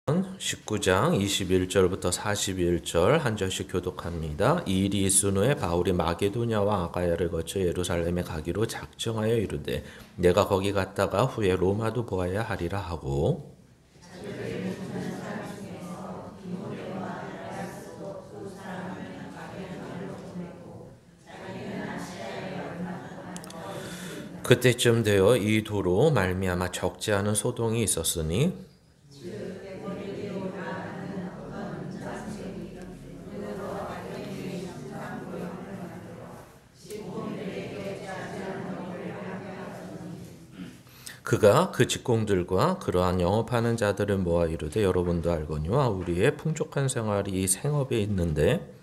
19장 21절부터 41절 한 절씩 교독합니다. 이 일이 있은 후에 바울이 마게도냐와 아가야를 거쳐 예루살렘에 가기로 작정하여 이르되 내가 거기 갔다가 후에 로마도 보아야 하리라 하고 그때쯤 되어 이 도로 말미암아 적지 않은 소동이 있었으니 그가 그 직공들과 그러한 영업하는 자들을 모아 이르되 여러분도 알거니와 우리의 풍족한 생활이 이 생업에 있는데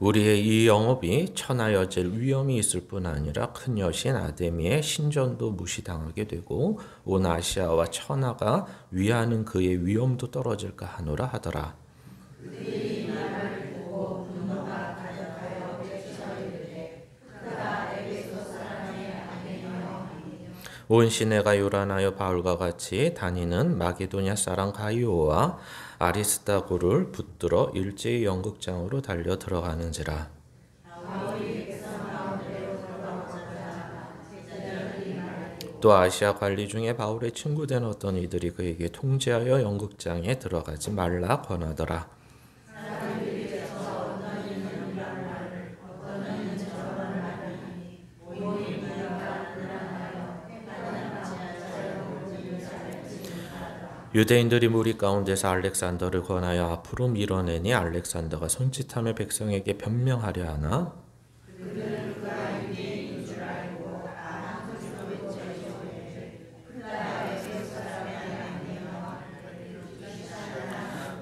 우리의 이 영업이 천하여질 위험이 있을 뿐 아니라 큰 여신 아데미의 신전도 무시당하게 되고 온 아시아와 천하가 위하는 그의 위엄도 떨어질까 하노라 하더라. 온 시내가 요란하여 바울과 같이 다니는 마게도냐 사람 가이오와 아리스다고를 붙들어 일제히 연극장으로 달려 들어가는지라. 또 아시아 관리 중에 바울의 친구된 어떤 이들이 그에게 통제하여 연극장에 들어가지 말라 권하더라. 유대인들이 무리 가운데서 알렉산더를 권하여 앞으로 밀어내니 알렉산더가 손짓하며 백성에게 변명하려 하나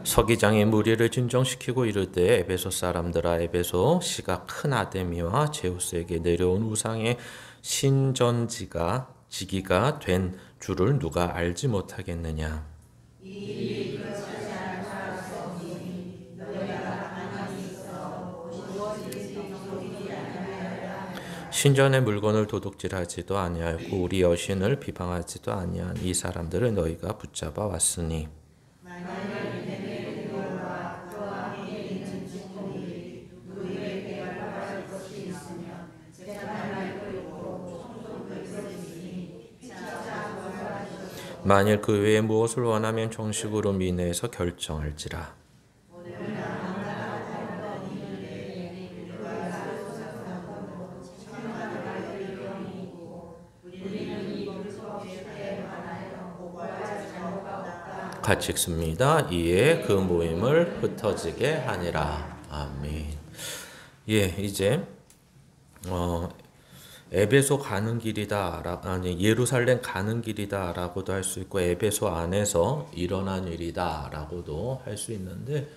서기장이 무리를 진정시키고 이르되 에베소 사람들아 에베소 시가 큰 아데미와 제우스에게 내려온 우상의 신전지기가 된 줄을 누가 알지 못하겠느냐. 신전의 물건을 도둑질하지도 아니하고 우리 여신을 비방하지도 아니한 이 사람들을 너희가 붙잡아 왔으니 만일 그 외에 무엇을 원하면 정식으로 민회에서 결정할지라. 같이 읽습니다. 이에 그 모임을 흩어지게 하니라. 아멘. 예, 이제 에베소 가는 길이다, 아니 예루살렘 가는 길이다라고도 할 수 있고 에베소 안에서 일어난 일이다라고도 할 수 있는데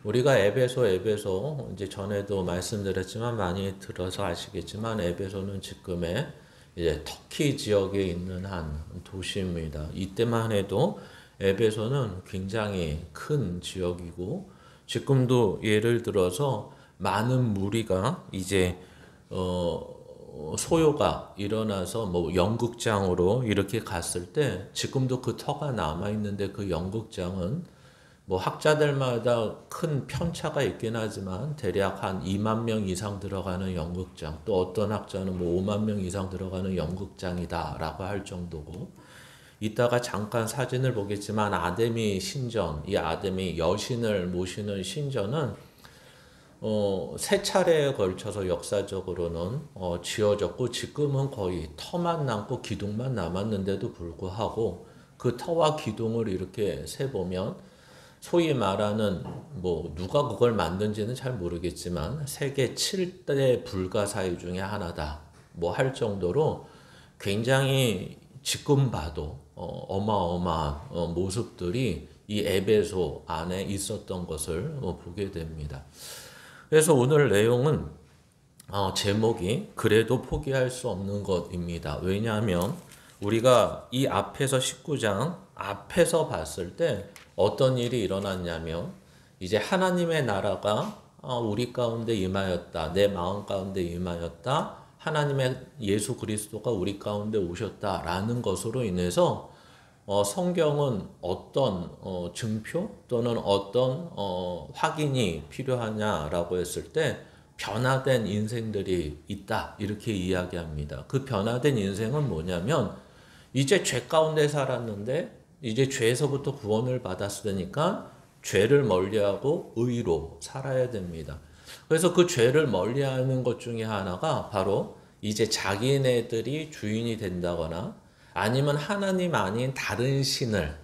우리가 에베소 이제 전에도 말씀드렸지만 많이 들어서 아시겠지만 에베소는 지금의 이제 터키 지역에 있는 한 도시입니다. 이때만 해도 에베소는 굉장히 큰 지역이고 지금도 예를 들어서 많은 무리가 이제 소요가 일어나서 뭐 연극장으로 이렇게 갔을 때 지금도 그 터가 남아 있는데 그 연극장은 뭐 학자들마다 큰 편차가 있긴 하지만 대략 한 2만 명 이상 들어가는 연극장, 또 어떤 학자는 뭐 5만 명 이상 들어가는 연극장이다라고 할 정도고, 이따가 잠깐 사진을 보겠지만 아데미 신전, 이 아데미 여신을 모시는 신전은 세 차례에 걸쳐서 역사적으로는 지어졌고 지금은 거의 터만 남고 기둥만 남았는데도 불구하고 그 터와 기둥을 이렇게 세보면 소위 말하는 뭐 누가 그걸 만든지는 잘 모르겠지만 세계 7대 불가사의 중에 하나다 뭐 할 정도로 굉장히 지금 봐도 어마어마한 모습들이 이 에베소 안에 있었던 것을 보게 됩니다. 그래서 오늘 내용은 제목이 그래도 포기할 수 없는 것입니다. 왜냐하면 우리가 이 앞에서 19장 앞에서 봤을 때 어떤 일이 일어났냐면 이제 하나님의 나라가 우리 가운데 임하였다. 내 마음 가운데 임하였다. 하나님의 예수 그리스도가 우리 가운데 오셨다라는 것으로 인해서 성경은 어떤 증표 또는 어떤 확인이 필요하냐라고 했을 때 변화된 인생들이 있다 이렇게 이야기합니다. 그 변화된 인생은 뭐냐면 이제 죄 가운데 살았는데 이제 죄에서부터 구원을 받았으니까 죄를 멀리하고 의로 살아야 됩니다. 그래서 그 죄를 멀리하는 것 중에 하나가 바로 이제 자기네들이 주인이 된다거나 아니면 하나님 아닌 다른 신을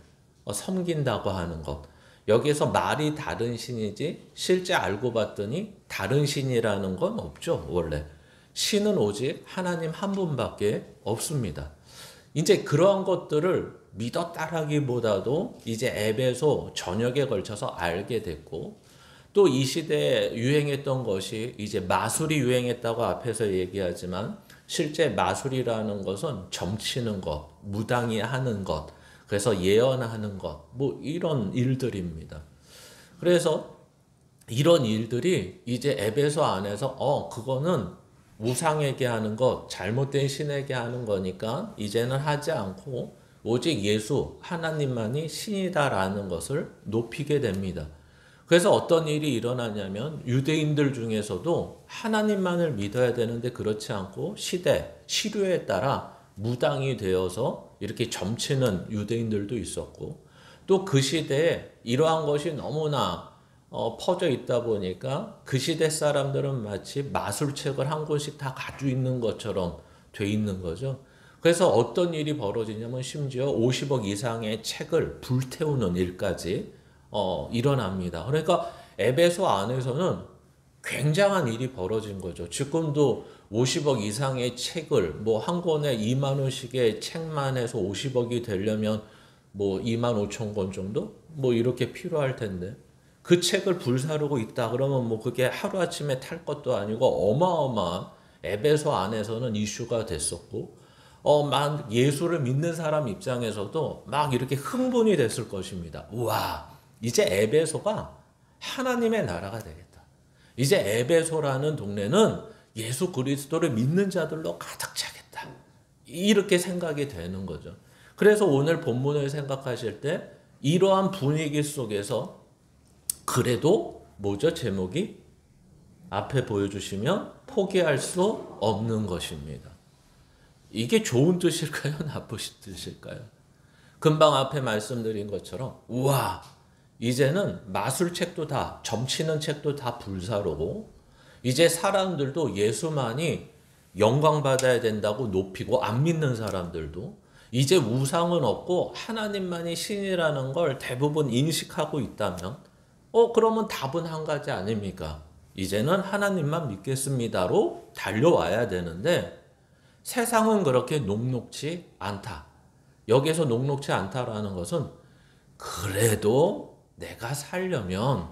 섬긴다고 하는 것. 여기서 말이 다른 신이지 실제 알고 봤더니 다른 신이라는 건 없죠. 원래 신은 오직 하나님 한 분밖에 없습니다. 이제 그러한 것들을 믿었다라기보다도 이제 에베소 전역에 걸쳐서 알게 됐고 또 이 시대에 유행했던 것이 이제 마술이 유행했다고 앞에서 얘기하지만 실제 마술이라는 것은 점치는 것, 무당이 하는 것, 그래서 예언하는 것, 뭐 이런 일들입니다. 그래서 이런 일들이 이제 에베소 안에서 그거는 우상에게 하는 것, 잘못된 신에게 하는 거니까 이제는 하지 않고 오직 예수, 하나님만이 신이다라는 것을 높이게 됩니다. 그래서 어떤 일이 일어나냐면 유대인들 중에서도 하나님만을 믿어야 되는데 그렇지 않고 시대, 시류에 따라 무당이 되어서 이렇게 점치는 유대인들도 있었고 또 그 시대에 이러한 것이 너무나 퍼져 있다 보니까 그 시대 사람들은 마치 마술책을 한 권씩 다 가지고 있는 것처럼 돼 있는 거죠. 그래서 어떤 일이 벌어지냐면 심지어 50억 이상의 책을 불태우는 일까지 일어납니다. 그러니까 에베소 안에서는 굉장한 일이 벌어진 거죠. 지금도 50억 이상의 책을 뭐 한 권에 2만 원씩의 책만 해서 50억이 되려면 뭐 2만 5천 권 정도? 뭐 이렇게 필요할 텐데 그 책을 불사르고 있다 그러면 뭐 그게 하루아침에 탈 것도 아니고 어마어마한 에베소 안에서는 이슈가 됐었고 막 예수를 믿는 사람 입장에서도 막 이렇게 흥분이 됐을 것입니다. 우와, 이제 에베소가 하나님의 나라가 되겠다. 이제 에베소라는 동네는 예수 그리스도를 믿는 자들로 가득 차겠다. 이렇게 생각이 되는 거죠. 그래서 오늘 본문을 생각하실 때 이러한 분위기 속에서 그래도 뭐죠? 제목이 앞에 보여주시면 포기할 수 없는 것입니다. 이게 좋은 뜻일까요? 나쁘신 뜻일까요? 금방 앞에 말씀드린 것처럼 우와, 이제는 마술책도 다, 점치는 책도 다 불사르고 이제 사람들도 예수만이 영광받아야 된다고 높이고 안 믿는 사람들도 이제 우상은 없고 하나님만이 신이라는 걸 대부분 인식하고 있다면 그러면 답은 한 가지 아닙니까? 이제는 하나님만 믿겠습니다로 달려와야 되는데 세상은 그렇게 녹록지 않다. 여기서 녹록지 않다라는 것은 그래도 내가 살려면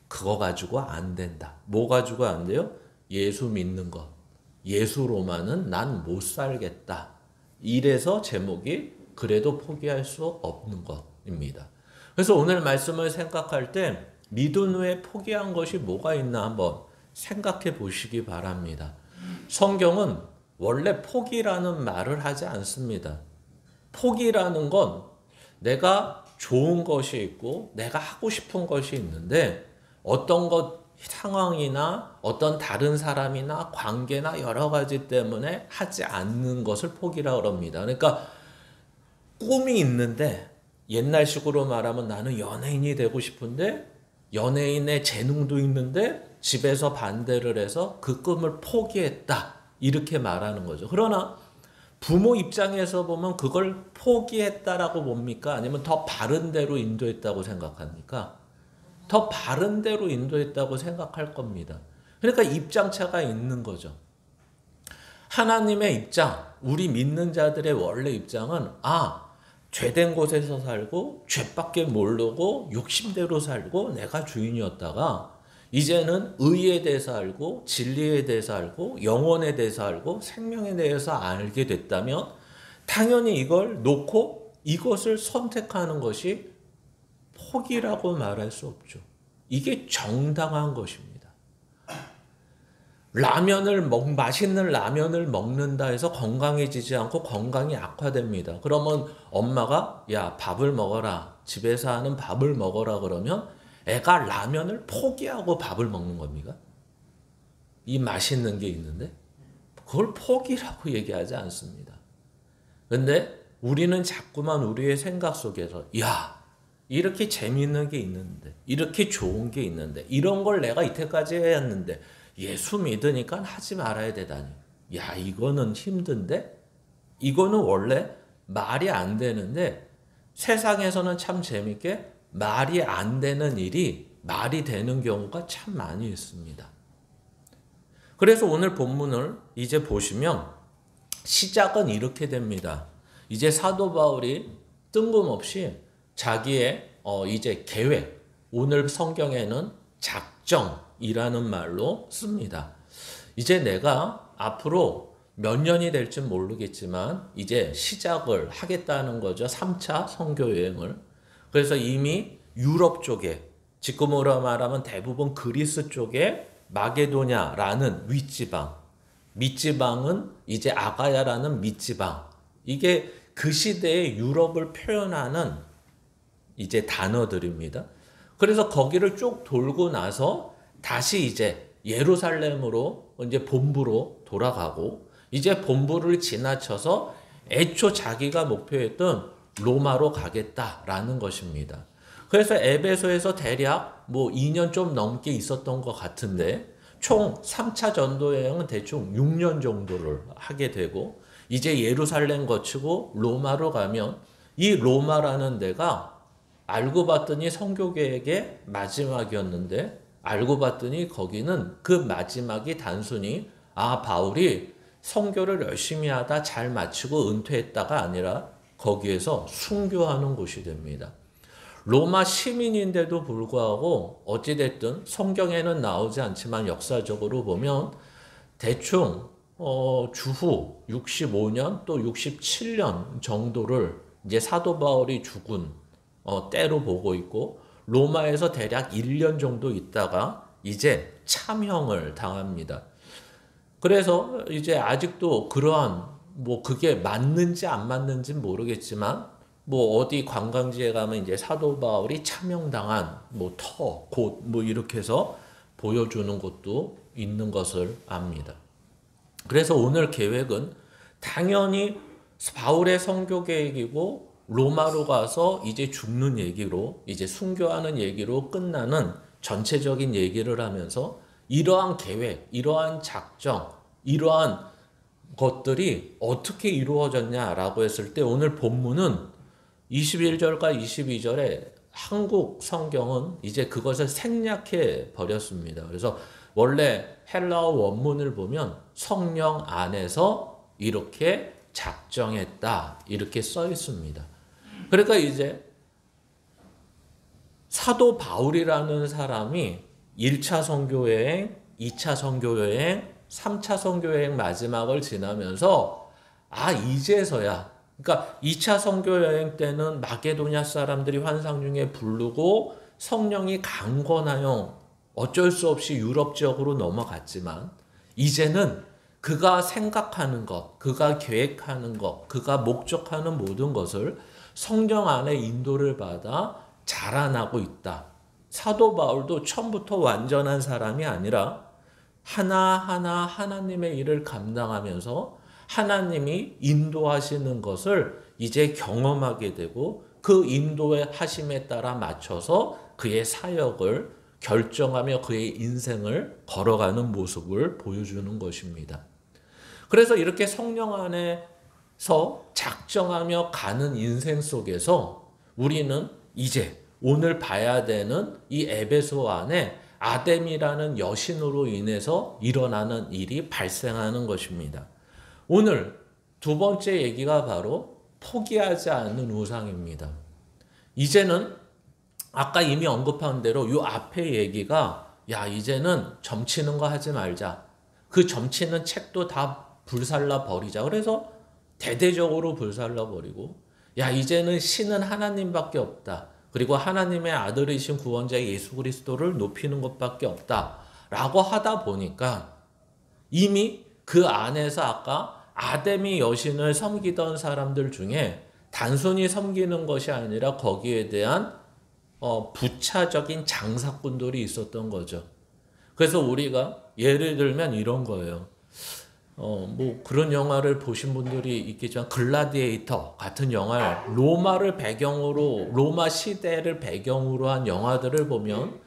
그거 가지고 안 된다. 뭐 가지고 안 돼요? 예수 믿는 것. 예수로만은 난 못 살겠다. 이래서 제목이 그래도 포기할 수 없는 것입니다. 그래서 오늘 말씀을 생각할 때 믿은 후에 포기한 것이 뭐가 있나 한번 생각해 보시기 바랍니다. 성경은 원래 포기라는 말을 하지 않습니다. 포기라는 건 내가 좋은 것이 있고 내가 하고 싶은 것이 있는데 어떤 것 상황이나 어떤 다른 사람이나 관계나 여러 가지 때문에 하지 않는 것을 포기라고 합니다. 그러니까 꿈이 있는데 옛날식으로 말하면 나는 연예인이 되고 싶은데 연예인의 재능도 있는데 집에서 반대를 해서 그 꿈을 포기했다. 이렇게 말하는 거죠. 그러나 부모 입장에서 보면 그걸 포기했다라고 봅니까? 아니면 더 바른 대로 인도했다고 생각합니까? 더 바른 대로 인도했다고 생각할 겁니다. 그러니까 입장차가 있는 거죠. 하나님의 입장, 우리 믿는 자들의 원래 입장은 죄된 곳에서 살고 죄밖에 모르고 욕심대로 살고 내가 주인이었다가 이제는 의에 대해서 알고 진리에 대해서 알고 영원에 대해서 알고 생명에 대해서 알게 됐다면 당연히 이걸 놓고 이것을 선택하는 것이 포기라고 말할 수 없죠. 이게 정당한 것입니다. 맛있는 라면을 먹는다 해서 건강해지지 않고 건강이 악화됩니다. 그러면 엄마가 야, 밥을 먹어라. 집에서 하는 밥을 먹어라 그러면 애가 라면을 포기하고 밥을 먹는 겁니까? 이 맛있는 게 있는데 그걸 포기라고 얘기하지 않습니다. 근데 우리는 자꾸만 우리의 생각 속에서 야, 이렇게 재미있는 게 있는데 이렇게 좋은 게 있는데 이런 걸 내가 이때까지 해왔는데 예수 믿으니까 하지 말아야 되다니. 야, 이거는 힘든데? 이거는 원래 말이 안 되는데 세상에서는 참 재밌게 말이 안 되는 일이 말이 되는 경우가 참 많이 있습니다. 그래서 오늘 본문을 이제 보시면 시작은 이렇게 됩니다. 이제 사도 바울이 뜬금없이 자기의 이제 계획, 오늘 성경에는 작정이라는 말로 씁니다. 이제 내가 앞으로 몇 년이 될지 모르겠지만 이제 시작을 하겠다는 거죠. 3차 선교 여행을. 그래서 이미 유럽 쪽에, 지금으로 말하면 대부분 그리스 쪽에 마게도냐라는 윗지방, 밑지방은 이제 아가야라는 밑지방. 이게 그 시대의 유럽을 표현하는 이제 단어들입니다. 그래서 거기를 쭉 돌고 나서 다시 이제 예루살렘으로 이제 본부로 돌아가고 이제 본부를 지나쳐서 애초 자기가 목표했던 로마로 가겠다라는 것입니다. 그래서 에베소에서 대략 2년 좀 넘게 있었던 것 같은데 총 3차 전도 여행은 대충 6년 정도를 하게 되고 이제 예루살렘 거치고 로마로 가면 이 로마라는 데가 알고 봤더니 선교 계획의 마지막이었는데 알고 봤더니 거기는 그 마지막이 단순히 바울이 선교를 열심히 하다 잘 마치고 은퇴했다가 아니라 거기에서 순교하는 곳이 됩니다. 로마 시민인데도 불구하고 어찌됐든 성경에는 나오지 않지만 역사적으로 보면 대충 주후 65년 또 67년 정도를 이제 사도 바울이 죽은 때로 보고 있고 로마에서 대략 1년 정도 있다가 이제 참형을 당합니다. 그래서 이제 아직도 그러한 그게 맞는지 안 맞는지 모르겠지만 어디 관광지에 가면 이제 사도 바울이 참형당한 곳 이렇게 해서 보여주는 곳도 있는 것을 압니다. 그래서 오늘 계획은 당연히 바울의 선교 계획이고 로마로 가서 이제 죽는 얘기로 이제 순교하는 얘기로 끝나는 전체적인 얘기를 하면서 이러한 계획, 이러한 작정, 이러한 것들이 어떻게 이루어졌냐라고 했을 때 오늘 본문은 21절과 22절에 한국 성경은 이제 그것을 생략해 버렸습니다. 그래서 원래 헬라어 원문을 보면 성령 안에서 이렇게 작정했다 이렇게 써 있습니다. 그러니까 이제 사도 바울이라는 사람이 1차 선교여행, 2차 선교여행, 3차 선교여행 마지막을 지나면서 이제서야 그러니까 2차 선교여행 때는 마게도냐 사람들이 환상 중에 부르고 성령이 강권하여 어쩔 수 없이 유럽 지역으로 넘어갔지만 이제는 그가 생각하는 것, 그가 계획하는 것, 그가 목적하는 모든 것을 성령 안에 인도를 받아 자라나고 있다. 사도 바울도 처음부터 완전한 사람이 아니라 하나하나 하나님의 일을 감당하면서 하나님이 인도하시는 것을 이제 경험하게 되고 그 인도의 하심에 따라 맞춰서 그의 사역을 결정하며 그의 인생을 걸어가는 모습을 보여주는 것입니다. 그래서 이렇게 성령 안에서 작정하며 가는 인생 속에서 우리는 이제 오늘 봐야 되는 이 에베소 안에 아뎀이라는 여신으로 인해서 일어나는 일이 발생하는 것입니다. 오늘 두 번째 얘기가 바로 포기하지 않는 우상입니다. 이제는 아까 이미 언급한 대로 이 앞에 얘기가 이제는 점치는 거 하지 말자. 그 점치는 책도 다 불살라 버리자. 그래서 대대적으로 불살라 버리고 야, 이제는 신은 하나님밖에 없다. 그리고 하나님의 아들이신 구원자 예수 그리스도를 높이는 것밖에 없다. 라고 하다 보니까 이미 그 안에서 아까 아데미 여신을 섬기던 사람들 중에 단순히 섬기는 것이 아니라 거기에 대한 부차적인 장사꾼들이 있었던 거죠. 그래서 우리가 예를 들면 이런 거예요. 뭐 그런 영화를 보신 분들이 있겠지만 글라디에이터 같은 영화, 로마를 배경으로, 로마 시대를 배경으로 한 영화들을 보면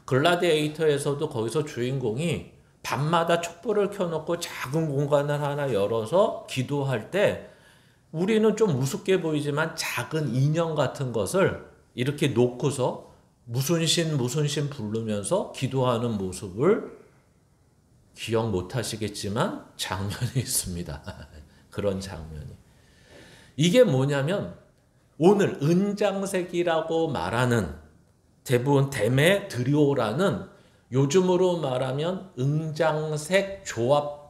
글라디에이터에서도 거기서 주인공이 밤마다 촛불을 켜놓고 작은 공간을 하나 열어서 기도할 때 우리는 좀 우습게 보이지만 작은 인형 같은 것을 이렇게 놓고서 무슨 신 부르면서 기도하는 모습을 기억 못 하시겠지만 장면이 있습니다. 그런 장면이. 이게 뭐냐면 오늘 은장색이라고 말하는 대부분 데메드리오라는 요즘으로 말하면 은장색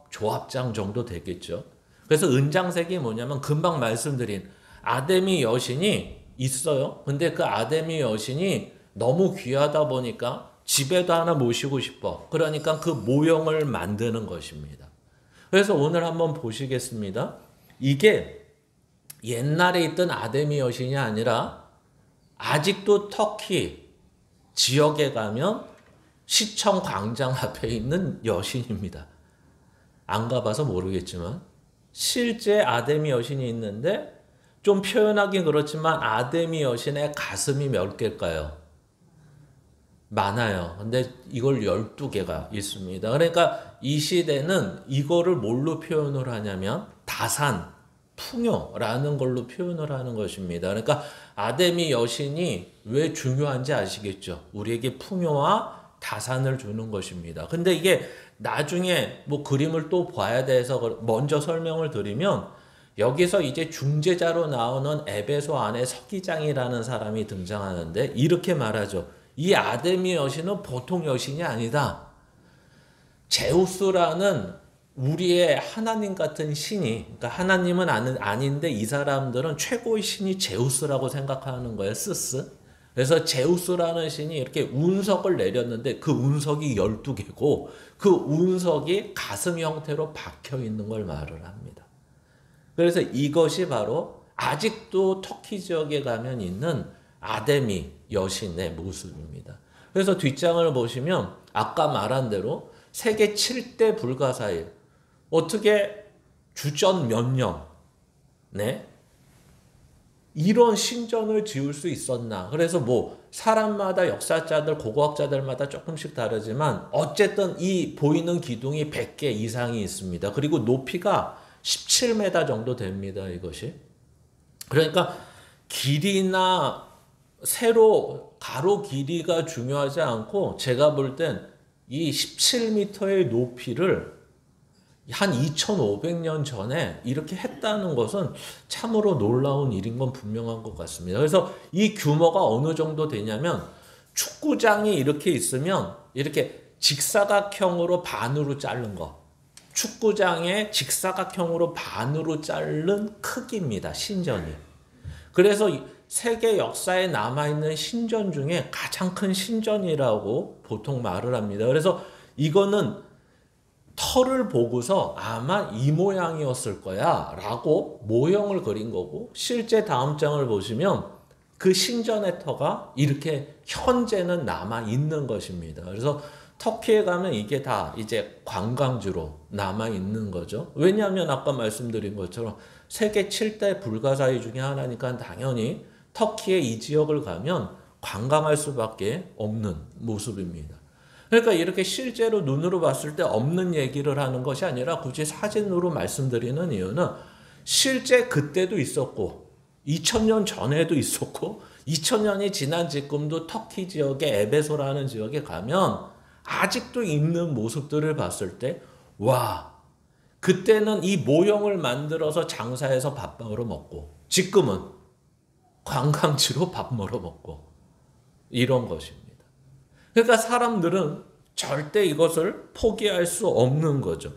조합장 정도 되겠죠. 그래서 은장색이 뭐냐면 금방 말씀드린 아데미 여신이 있어요. 근데 그 아데미 여신이 너무 귀하다 보니까 집에도 하나 모시고 싶어. 그러니까 그 모형을 만드는 것입니다. 그래서 오늘 한번 보시겠습니다. 이게 옛날에 있던 아데미 여신이 아니라 아직도 터키 지역에 가면 시청 광장 앞에 있는 여신입니다. 안 가봐서 모르겠지만 실제 아데미 여신이 있는데 좀 표현하긴 그렇지만 아데미 여신의 가슴이 몇 개일까요? 많아요. 근데 이걸 12개가 있습니다. 그러니까 이 시대는 이거를 뭘로 표현을 하냐면 다산, 풍요라는 걸로 표현을 하는 것입니다. 그러니까 아데미 여신이 왜 중요한지 아시겠죠? 우리에게 풍요와 다산을 주는 것입니다. 근데 이게 나중에 뭐 그림을 또 봐야 돼서 먼저 설명을 드리면 여기서 이제 중재자로 나오는 에베소 안에 서기장이라는 사람이 등장하는데 이렇게 말하죠. 이 아데미 여신은 보통 여신이 아니다. 제우스라는 우리의 하나님 같은 신이, 그러니까 하나님은 아닌데 이 사람들은 최고의 신이 제우스라고 생각하는 거예요. 스스. 그래서 제우스라는 신이 이렇게 운석을 내렸는데 그 운석이 12개고 그 운석이 가슴 형태로 박혀 있는 걸 말을 합니다. 그래서 이것이 바로 아직도 터키 지역에 가면 있는 아데미 여신의 모습입니다. 그래서 뒷장을 보시면 아까 말한 대로 세계 7대 불가사일 어떻게 주전 몇 년 이런 신전을 지을 수 있었나. 그래서 뭐 사람마다 역사자들 고고학자들마다 조금씩 다르지만 어쨌든 이 보이는 기둥이 100개 이상이 있습니다. 그리고 높이가 17m 정도 됩니다. 이것이. 그러니까 길이나 세로 가로 길이가 중요하지 않고 제가 볼 땐 이 17m의 높이를 한 2500년 전에 이렇게 했다는 것은 참으로 놀라운 일인 건 분명한 것 같습니다. 그래서 이 규모가 어느 정도 되냐면 축구장이 이렇게 있으면 이렇게 직사각형으로 반으로 자른 거. 축구장에 직사각형으로 반으로 자른 크기입니다. 신전이. 그래서 세계 역사에 남아있는 신전 중에 가장 큰 신전이라고 보통 말을 합니다. 그래서 이거는 터를 보고서 아마 이 모양이었을 거야 라고 모형을 그린 거고 실제 다음 장을 보시면 그 신전의 터가 이렇게 현재는 남아있는 것입니다. 그래서 터키에 가면 이게 다 이제 관광지로 남아있는 거죠. 왜냐하면 아까 말씀드린 것처럼 세계 7대 불가사의 중에 하나니까 당연히 터키의 이 지역을 가면 관광할 수밖에 없는 모습입니다. 그러니까 이렇게 실제로 눈으로 봤을 때 없는 얘기를 하는 것이 아니라 굳이 사진으로 말씀드리는 이유는 실제 그때도 있었고 2000년 전에도 있었고 2000년이 지난 지금도 터키 지역의 에베소라는 지역에 가면 아직도 있는 모습들을 봤을 때 와, 그때는 이 모형을 만들어서 장사해서 밥 먹으러 먹고 지금은 관광지로 밥 먹으러 먹고 이런 것입니다. 그러니까 사람들은 절대 이것을 포기할 수 없는 거죠.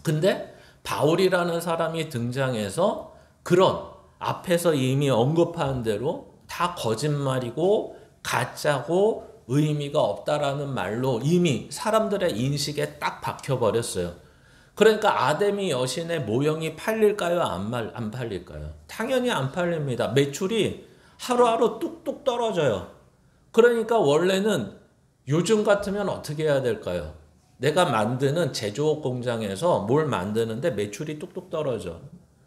근데 바울이라는 사람이 등장해서 그런 앞에서 이미 언급한 대로 다 거짓말이고 가짜고 의미가 없다라는 말로 이미 사람들의 인식에 딱 박혀버렸어요. 그러니까 아데미 여신의 모형이 팔릴까요? 안 팔릴까요? 당연히 안 팔립니다. 매출이 하루하루 뚝뚝 떨어져요. 그러니까 원래는 요즘 같으면 어떻게 해야 될까요? 내가 만드는 제조업 공장에서 뭘 만드는데 매출이 뚝뚝 떨어져.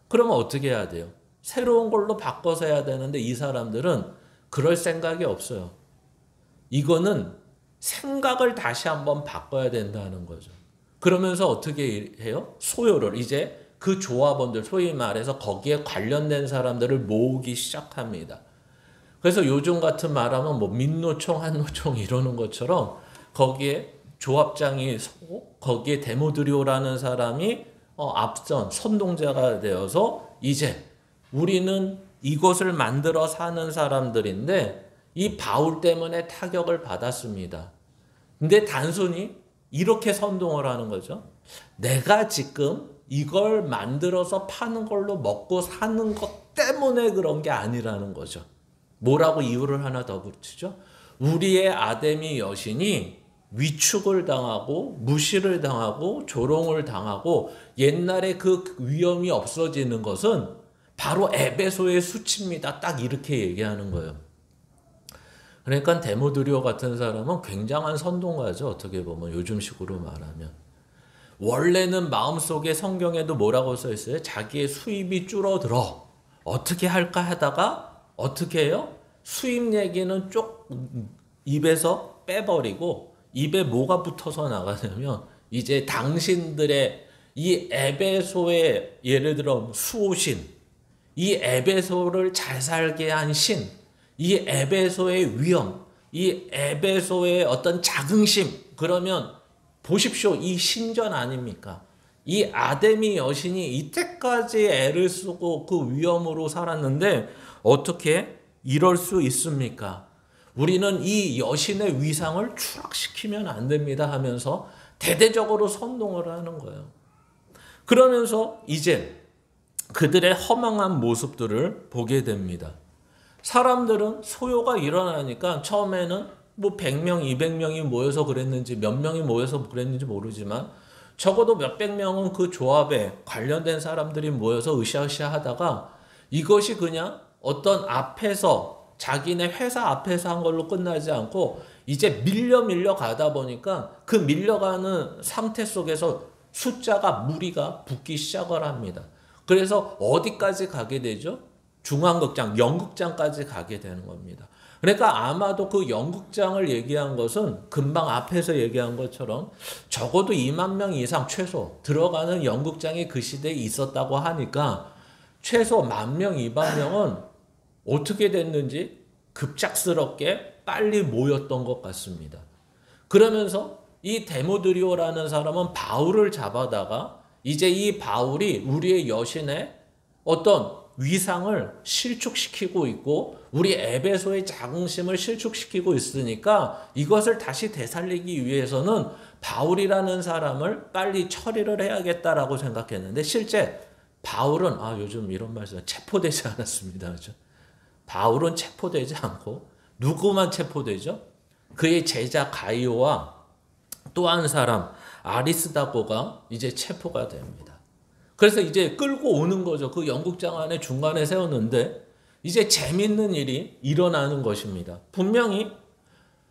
그러면 어떻게 해야 돼요? 새로운 걸로 바꿔서 해야 되는데 이 사람들은 그럴 생각이 없어요. 이거는 생각을 다시 한번 바꿔야 된다는 거죠. 그러면서 어떻게 해요? 소요를 이제 그 조합원들 소위 말해서 거기에 관련된 사람들을 모으기 시작합니다. 그래서 요즘 같은 말하면 뭐 민노총 한노총 이러는 것처럼 거기에 조합장이 서고 거기에 데모드리오라는 사람이 앞선 선동자가 되어서 이제 우리는 이것을 만들어 사는 사람들인데 이 바울 때문에 타격을 받았습니다. 근데 단순히 이렇게 선동을 하는 거죠. 내가 지금 이걸 만들어서 파는 걸로 먹고 사는 것 때문에 그런 게 아니라는 거죠. 뭐라고 이유를 하나 더 붙이죠? 우리의 아데미 여신이 위축을 당하고 무시를 당하고 조롱을 당하고 옛날에 그 위험이 없어지는 것은 바로 에베소의 수치입니다. 딱 이렇게 얘기하는 거예요. 그러니까 데모드리오 같은 사람은 굉장한 선동가죠. 어떻게 보면 요즘식으로 말하면. 원래는 마음속에 성경에도 뭐라고 써 있어요? 자기의 수입이 줄어들어. 어떻게 할까 하다가 어떻게 해요? 수입 얘기는 쪽 입에서 빼버리고 입에 뭐가 붙어서 나가냐면 이제 당신들의 이 에베소의 예를 들어 수호신, 이 에베소를 잘 살게 한 신, 이 에베소의 위험, 이 에베소의 어떤 자긍심, 그러면 보십시오. 이 신전 아닙니까? 이 아데미 여신이 이때까지 애를 쓰고 그 위험으로 살았는데 어떻게 이럴 수 있습니까? 우리는 이 여신의 위상을 추락시키면 안 됩니다 하면서 대대적으로 선동을 하는 거예요. 그러면서 이제 그들의 허망한 모습들을 보게 됩니다. 사람들은 소요가 일어나니까 처음에는 뭐 100명, 200명이 모여서 그랬는지 몇 명이 모여서 그랬는지 모르지만 적어도 몇백 명은 그 조합에 관련된 사람들이 모여서 으쌰으쌰 하다가 이것이 그냥 어떤 앞에서 자기네 회사 앞에서 한 걸로 끝나지 않고 이제 밀려 가다 보니까 그 밀려가는 상태 속에서 숫자가 무리가 붙기 시작을 합니다. 그래서 어디까지 가게 되죠? 중앙극장, 연극장까지 가게 되는 겁니다. 그러니까 아마도 그 연극장을 얘기한 것은 금방 앞에서 얘기한 것처럼 적어도 2만 명 이상 최소 들어가는 연극장이 그 시대에 있었다고 하니까 최소 10,000명, 2만 명은 어떻게 됐는지 급작스럽게 빨리 모였던 것 같습니다. 그러면서 이 데모드리오라는 사람은 바울을 잡아다가 이제 이 바울이 우리의 여신의 어떤 위상을 실축시키고 있고 우리 에베소의 자긍심을 실축시키고 있으니까 이것을 다시 되살리기 위해서는 바울이라는 사람을 빨리 처리를 해야겠다라고 생각했는데 실제 바울은 요즘 이런 말씀 체포되지 않았습니다. 그렇죠? 바울은 체포되지 않고 누구만 체포되죠? 그의 제자 가이오와 또 한 사람 아리스다고가 이제 체포가 됩니다. 그래서 이제 끌고 오는 거죠. 그 연극장 안에 중간에 세웠는데 이제 재밌는 일이 일어나는 것입니다. 분명히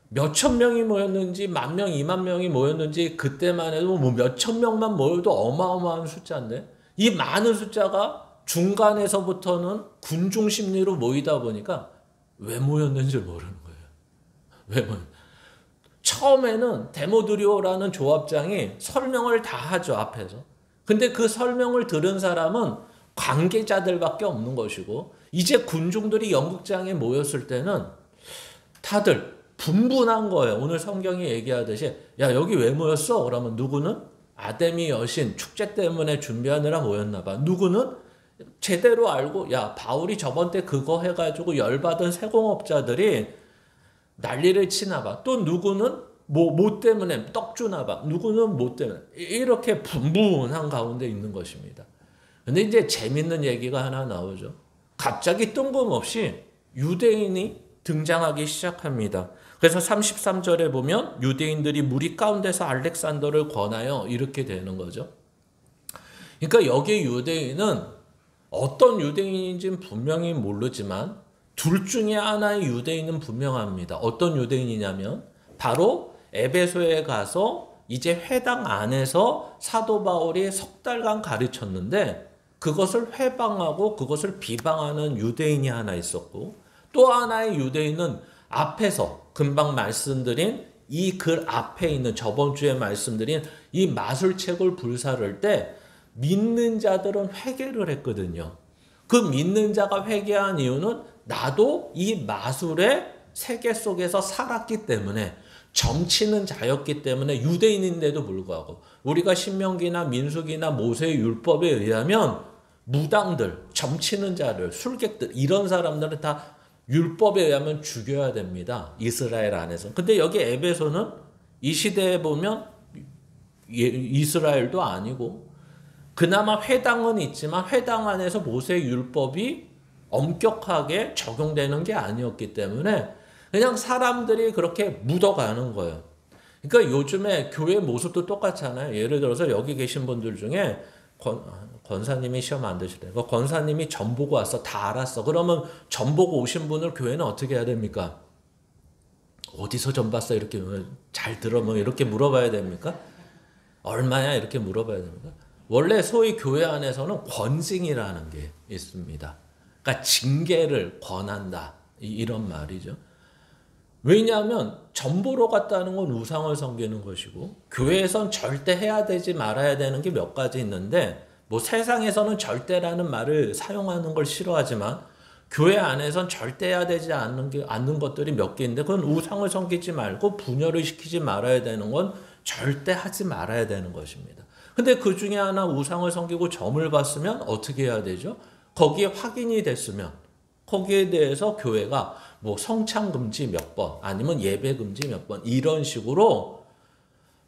몇천 명이 모였는지 10,000명, 2만 명이 모였는지 그때만 해도 뭐 몇천 명만 모여도 어마어마한 숫자인데 이 많은 숫자가 중간에서부터는 군중 심리로 모이다 보니까 왜 모였는지 모르는 거예요. 왜 모였는지. 처음에는 데모드리오라는 조합장이 설명을 다 하죠, 앞에서. 근데 그 설명을 들은 사람은 관계자들밖에 없는 것이고 이제 군중들이 연극장에 모였을 때는 다들 분분한 거예요. 오늘 성경이 얘기하듯이 야 여기 왜 모였어? 그러면 누구는 아데미 여신 축제 때문에 준비하느라 모였나 봐. 누구는 제대로 알고 야 바울이 저번 때 그거 해가지고 열받은 세공업자들이 난리를 치나 봐. 또 누구는 뭐 때문에 떡 주나 봐. 누구는 뭐 때문에. 이렇게 분분한 가운데 있는 것입니다. 근데 이제 재밌는 얘기가 하나 나오죠. 갑자기 뜬금없이 유대인이 등장하기 시작합니다. 그래서 33절에 보면 유대인들이 무리 가운데서 알렉산더를 권하여 이렇게 되는 거죠. 그러니까 여기 유대인은 어떤 유대인인지는 분명히 모르지만 둘 중에 하나의 유대인은 분명합니다. 어떤 유대인이냐면 바로 에베소에 가서 이제 회당 안에서 사도 바울이 석 달간 가르쳤는데 그것을 회방하고 그것을 비방하는 유대인이 하나 있었고, 또 하나의 유대인은 앞에서 금방 말씀드린 이 글 앞에 있는 저번 주에 말씀드린 이 마술책을 불사를 때 믿는 자들은 회개를 했거든요. 그 믿는 자가 회개한 이유는 나도 이 마술의 세계 속에서 살았기 때문에, 점치는 자였기 때문에, 유대인인데도 불구하고 우리가 신명기나 민수기나 모세의 율법에 의하면 무당들, 점치는 자들, 술객들 이런 사람들은 다 율법에 의하면 죽여야 됩니다. 이스라엘 안에서. 근데 여기 에베소는 이 시대에 보면 이스라엘도 아니고 그나마 회당은 있지만 회당 안에서 모세의 율법이 엄격하게 적용되는 게 아니었기 때문에 그냥 사람들이 그렇게 묻어가는 거예요. 그러니까 요즘에 교회 모습도 똑같잖아요. 예를 들어서 여기 계신 분들 중에 권사님이 시험 안 드시래요. 권사님이 점 보고 왔어. 다 알았어. 그러면 점 보고 오신 분을 교회는 어떻게 해야 됩니까? 어디서 점 봤어? 이렇게 잘 들어? 뭐 이렇게 물어봐야 됩니까? 얼마야? 이렇게 물어봐야 됩니까? 원래 소위 교회 안에서는 권징이라는 게 있습니다. 그러니까 징계를 권한다. 이런 말이죠. 왜냐하면 점 보러 갔다는 건 우상을 섬기는 것이고 교회에선 절대 해야 되지 말아야 되는 게 몇 가지 있는데, 뭐 세상에서는 절대라는 말을 사용하는 걸 싫어하지만 교회 안에선 절대 해야 되지 않는 것들이 몇 개 있는데, 그건 우상을 섬기지 말고 분열을 시키지 말아야 되는 건 절대 하지 말아야 되는 것입니다. 근데 그 중에 하나 우상을 섬기고 점을 봤으면 어떻게 해야 되죠? 거기에 확인이 됐으면 거기에 대해서 교회가 뭐 성찬 금지 몇 번, 아니면 예배 금지 몇 번, 이런 식으로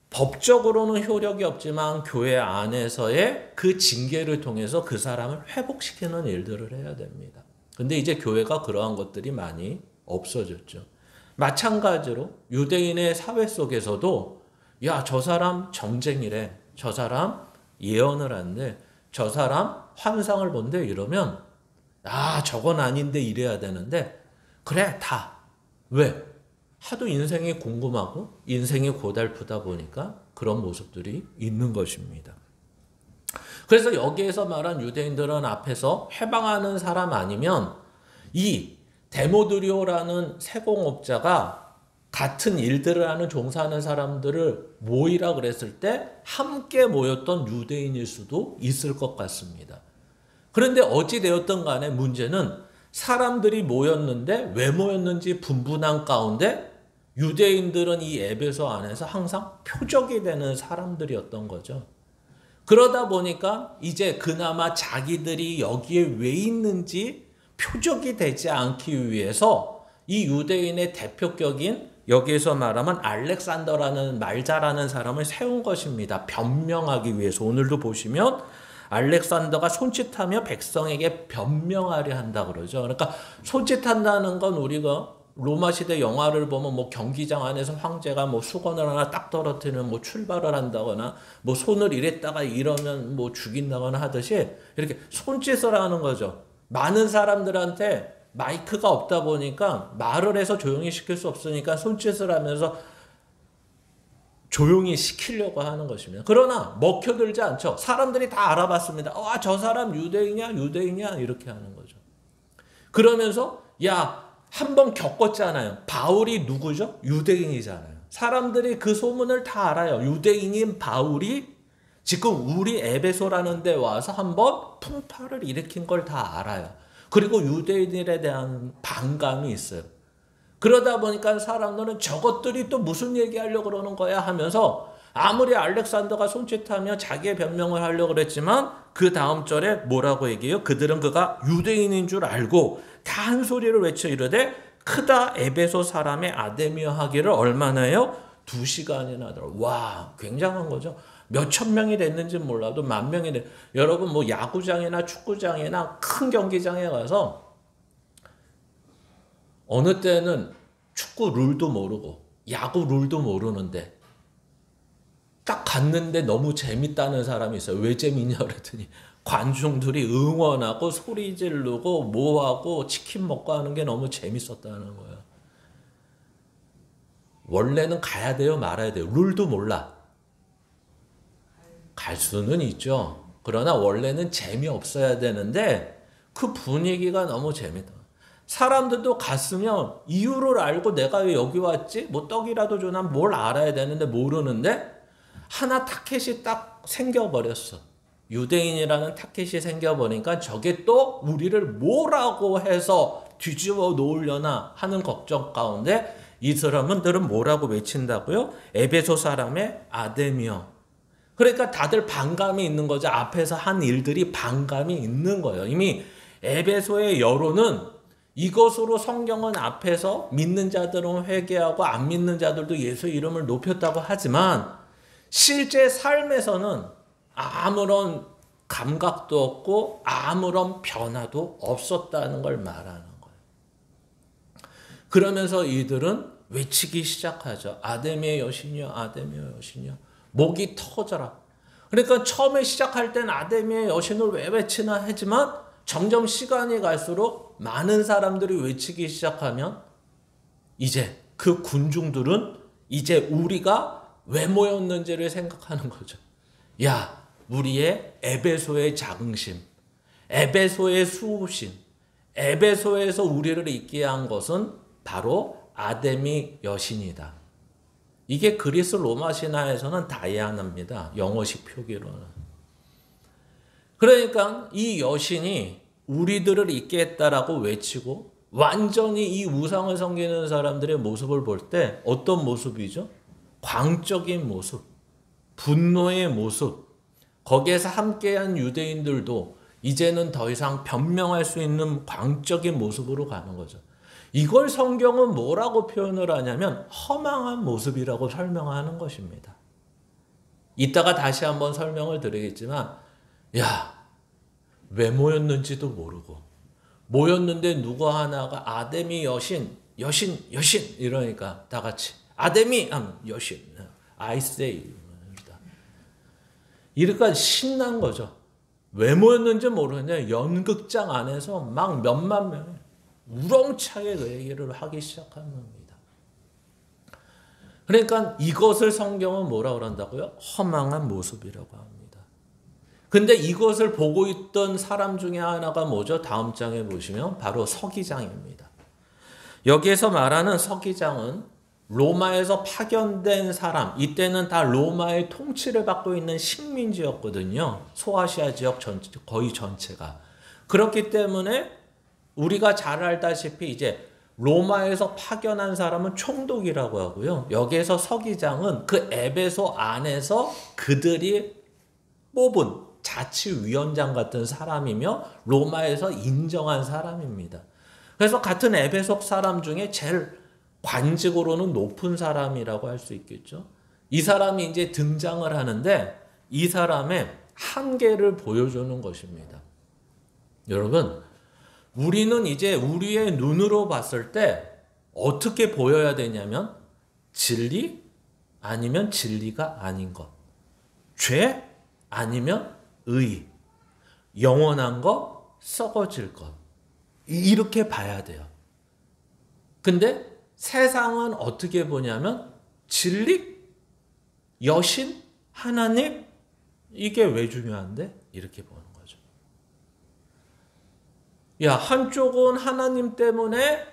법적으로는 효력이 없지만 교회 안에서의 그 징계를 통해서 그 사람을 회복시키는 일들을 해야 됩니다. 근데 이제 교회가 그러한 것들이 많이 없어졌죠. 마찬가지로 유대인의 사회 속에서도 야, 저 사람 점쟁이래, 저 사람 예언을 한대, 저 사람 환상을 본대, 이러면 아, 저건 아닌데 이래야 되는데, 그래, 다. 왜? 하도 인생이 궁금하고 인생이 고달프다 보니까 그런 모습들이 있는 것입니다. 그래서 여기에서 말한 유대인들은 앞에서 해방하는 사람 아니면 이 데모드리오라는 세공업자가 같은 일들을 하는 종사하는 사람들을 모이라 그랬을 때 함께 모였던 유대인일 수도 있을 것 같습니다. 그런데 어찌 되었든 간에 문제는 사람들이 모였는데 왜 모였는지 분분한 가운데 유대인들은 이 에베소 안에서 항상 표적이 되는 사람들이었던 거죠. 그러다 보니까 이제 그나마 자기들이 여기에 왜 있는지 표적이 되지 않기 위해서 이 유대인의 대표격인, 여기에서 말하면 알렉산더라는 말 잘하는 사람을 세운 것입니다. 변명하기 위해서. 오늘도 보시면 알렉산더가 손짓하며 백성에게 변명하려 한다 그러죠. 그러니까 손짓한다는 건 우리가 로마 시대 영화를 보면 뭐 경기장 안에서 황제가 뭐 수건을 하나 딱 떨어뜨리면 뭐 출발을 한다거나 뭐 손을 이랬다가 이러면 뭐 죽인다거나 하듯이 이렇게 손짓을 하는 거죠. 많은 사람들한테 마이크가 없다 보니까 말을 해서 조용히 시킬 수 없으니까 손짓을 하면서 조용히 시키려고 하는 것입니다. 그러나 먹혀들지 않죠. 사람들이 다 알아봤습니다. 아, 저 사람 유대인이야, 유대인이야, 이렇게 하는 거죠. 그러면서 야, 한번 겪었잖아요. 바울이 누구죠? 유대인이잖아요. 사람들이 그 소문을 다 알아요. 유대인인 바울이 지금 우리 에베소라는 데 와서 한번 풍파를 일으킨 걸 다 알아요. 그리고 유대인들에 대한 반감이 있어요. 그러다 보니까 사람들은 저것들이 또 무슨 얘기하려고 그러는 거야 하면서 아무리 알렉산더가 손짓하며 자기의 변명을 하려고 그랬지만 그 다음 절에 뭐라고 얘기해요? 그들은 그가 유대인인 줄 알고 다 한 소리를 외쳐 이르되 크다 에베소 사람의 아데미어 하기를 얼마나 해요? 2시간이나 하더라고요. 와, 굉장한 거죠. 몇천 명이 됐는지 몰라도 만 명이 됐. 여러분 뭐 야구장이나 축구장이나 큰 경기장에 가서 어느 때는 축구 룰도 모르고 야구 룰도 모르는데 딱 갔는데 너무 재밌다는 사람이 있어요. 왜 재밌냐 그랬더니 관중들이 응원하고 소리 지르고 뭐하고 치킨 먹고 하는 게 너무 재밌었다는 거예요. 원래는 가야 돼요, 말아야 돼요? 룰도 몰라. 갈 수는 있죠. 그러나 원래는 재미없어야 되는데 그 분위기가 너무 재밌다. 사람들도 갔으면 이유를 알고 내가 왜 여기 왔지? 뭐 떡이라도 주나 뭘 알아야 되는데 모르는데 하나 타켓이 딱 생겨버렸어. 유대인이라는 타켓이 생겨버리니까 저게 또 우리를 뭐라고 해서 뒤집어 놓으려나 하는 걱정 가운데 이 사람들은 뭐라고 외친다고요? 에베소 사람의 아데미여. 그러니까 다들 반감이 있는 거죠. 앞에서 한 일들이 반감이 있는 거예요. 이미 에베소의 여론은 이것으로 성경은 앞에서 믿는 자들은 회개하고 안 믿는 자들도 예수 이름을 높였다고 하지만 실제 삶에서는 아무런 감각도 없고 아무런 변화도 없었다는 걸 말하는 거예요. 그러면서 이들은 외치기 시작하죠. 아데미의 여신이여, 아데미의 여신이여. 목이 터져라. 그러니까 처음에 시작할 땐 아데미의 여신을 왜 외치나 하지만 점점 시간이 갈수록 많은 사람들이 외치기 시작하면 이제 그 군중들은 이제 우리가 왜 모였는지를 생각하는 거죠. 야, 우리의 에베소의 자긍심, 에베소의 수호심, 에베소에서 우리를 있게 한 것은 바로 아데미 여신이다. 이게 그리스 로마 신화에서는 다이아나입니다. 영어식 표기로는. 그러니까 이 여신이 우리들을 있게 했다라고 외치고 완전히 이 우상을 섬기는 사람들의 모습을 볼 때 어떤 모습이죠? 광적인 모습, 분노의 모습. 거기에서 함께한 유대인들도 이제는 더 이상 변명할 수 있는 광적인 모습으로 가는 거죠. 이걸 성경은 뭐라고 표현을 하냐면 허망한 모습이라고 설명하는 것입니다. 이따가 다시 한번 설명을 드리겠지만 야, 왜 모였는지도 모르고 모였는데 누구 하나가 아데미 여신 이러니까 다 같이 아데미 여신 I say 이러니까 신난 거죠. 왜 모였는지 모르는데 연극장 안에서 막 몇만 명이 우렁차게 그 얘기를 하기 시작하는 겁니다. 그러니까 이것을 성경은 뭐라고 한다고요? 허망한 모습이라고 합니다. 근데 이것을 보고 있던 사람 중에 하나가 뭐죠? 다음 장에 보시면 바로 서기장입니다. 여기에서 말하는 서기장은 로마에서 파견된 사람, 이때는 다 로마의 통치를 받고 있는 식민지였거든요. 소아시아 지역 거의 전체가. 그렇기 때문에 우리가 잘 알다시피 이제 로마에서 파견한 사람은 총독이라고 하고요. 여기에서 서기장은 그 에베소 안에서 그들이 뽑은 자치위원장 같은 사람이며 로마에서 인정한 사람입니다. 그래서 같은 에베소 사람 중에 제일 관직으로는 높은 사람이라고 할 수 있겠죠. 이 사람이 이제 등장을 하는데 이 사람의 한계를 보여주는 것입니다. 여러분, 우리는 이제 우리의 눈으로 봤을 때 어떻게 보여야 되냐면 진리 아니면 진리가 아닌 것, 죄 아니면 의, 영원한 것, 썩어질 것, 이렇게 봐야 돼요. 근데 세상은 어떻게 보냐면 진리, 여신, 하나님, 이게 왜 중요한데? 이렇게 보는 거죠. 야, 한쪽은 하나님 때문에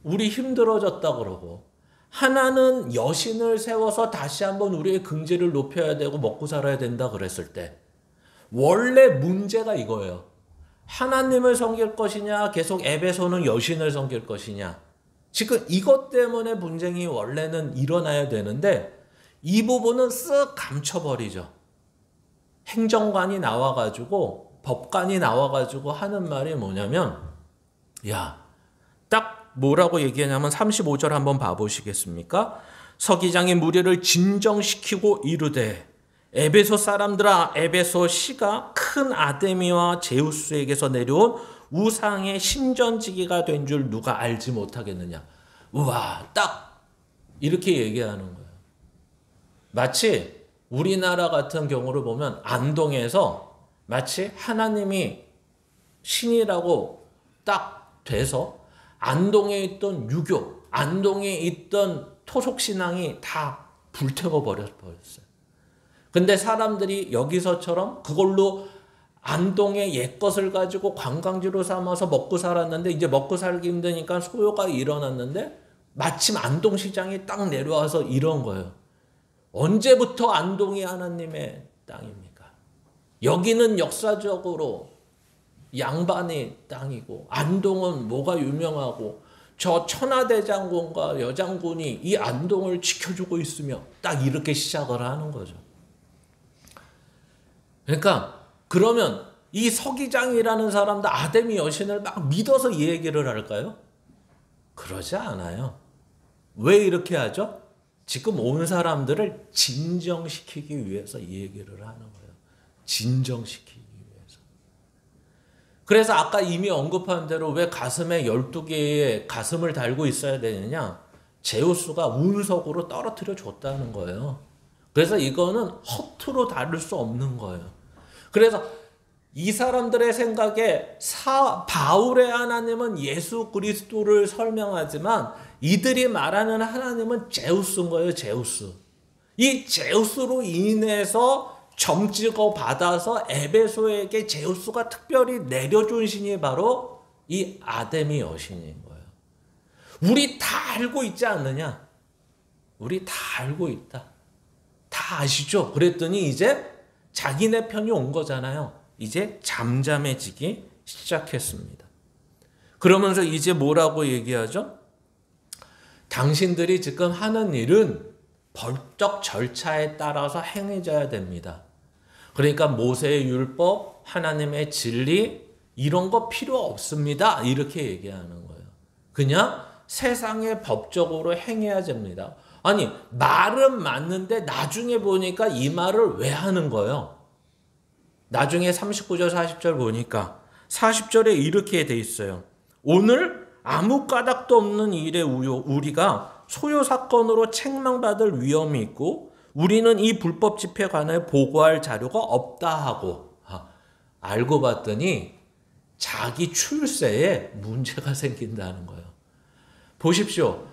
우리 힘들어졌다 그러고 하나는 여신을 세워서 다시 한번 우리의 긍지를 높여야 되고 먹고 살아야 된다 그랬을 때 원래 문제가 이거예요. 하나님을 섬길 것이냐, 계속 에베소는 여신을 섬길 것이냐. 지금 이것 때문에 분쟁이 원래는 일어나야 되는데 이 부분은 쓱 감춰버리죠. 행정관이 나와가지고 법관이 나와가지고 하는 말이 뭐냐면 야, 딱 뭐라고 얘기하냐면 35절 한번 봐보시겠습니까? 서기장이 무리를 진정시키고 이르되 에베소 사람들아, 에베소 시가 큰 아데미와 제우스에게서 내려온 우상의 신전지기가 된 줄 누가 알지 못하겠느냐. 우와, 딱 이렇게 얘기하는 거예요. 마치 우리나라 같은 경우를 보면 안동에서 마치 하나님이 신이라고 딱 돼서 안동에 있던 유교, 안동에 있던 토속신앙이 다 불태워 버렸어요. 근데 사람들이 여기서처럼 그걸로 안동의 옛것을 가지고 관광지로 삼아서 먹고 살았는데 이제 먹고 살기 힘드니까 소요가 일어났는데 마침 안동시장이 딱 내려와서 이런 거예요. 언제부터 안동이 하나님의 땅입니까? 여기는 역사적으로 양반의 땅이고 안동은 뭐가 유명하고 저 천하대장군과 여장군이 이 안동을 지켜주고 있으며 딱 이렇게 시작을 하는 거죠. 그러니까 그러면 이 서기장이라는 사람도 아데미 여신을 막 믿어서 이 얘기를 할까요? 그러지 않아요. 왜 이렇게 하죠? 지금 온 사람들을 진정시키기 위해서 이 얘기를 하는 거예요. 진정시키기 위해서. 그래서 아까 이미 언급한 대로 왜 가슴에 12개의 가슴을 달고 있어야 되느냐? 제우스가 운석으로 떨어뜨려 줬다는 거예요. 그래서 이거는 허투루 다룰 수 없는 거예요. 그래서 이 사람들의 생각에 바울의 하나님은 예수 그리스도를 설명하지만 이들이 말하는 하나님은 제우스인 거예요. 제우스. 이 제우스로 인해서 점찍어 받아서 에베소에게 제우스가 특별히 내려준 신이 바로 이 아데미 여신인 거예요. 우리 다 알고 있지 않느냐? 우리 다 알고 있다. 다 아시죠? 그랬더니 이제 자기네 편이 온 거잖아요. 이제 잠잠해지기 시작했습니다. 그러면서 이제 뭐라고 얘기하죠? 당신들이 지금 하는 일은 법적 절차에 따라서 행해져야 됩니다. 그러니까 모세의 율법, 하나님의 진리 이런 거 필요 없습니다. 이렇게 얘기하는 거예요. 그냥 세상에 법적으로 행해야 됩니다. 아니 말은 맞는데 나중에 보니까 이 말을 왜 하는 거예요? 나중에 39절 40절 보니까 40절에 이렇게 돼 있어요. 오늘 아무 까닭도 없는 일에 우리가 소요 사건으로 책망받을 위험이 있고 우리는 이 불법 집회에 관해 보고할 자료가 없다 하고 알고 봤더니 자기 출세에 문제가 생긴다는 거예요. 보십시오.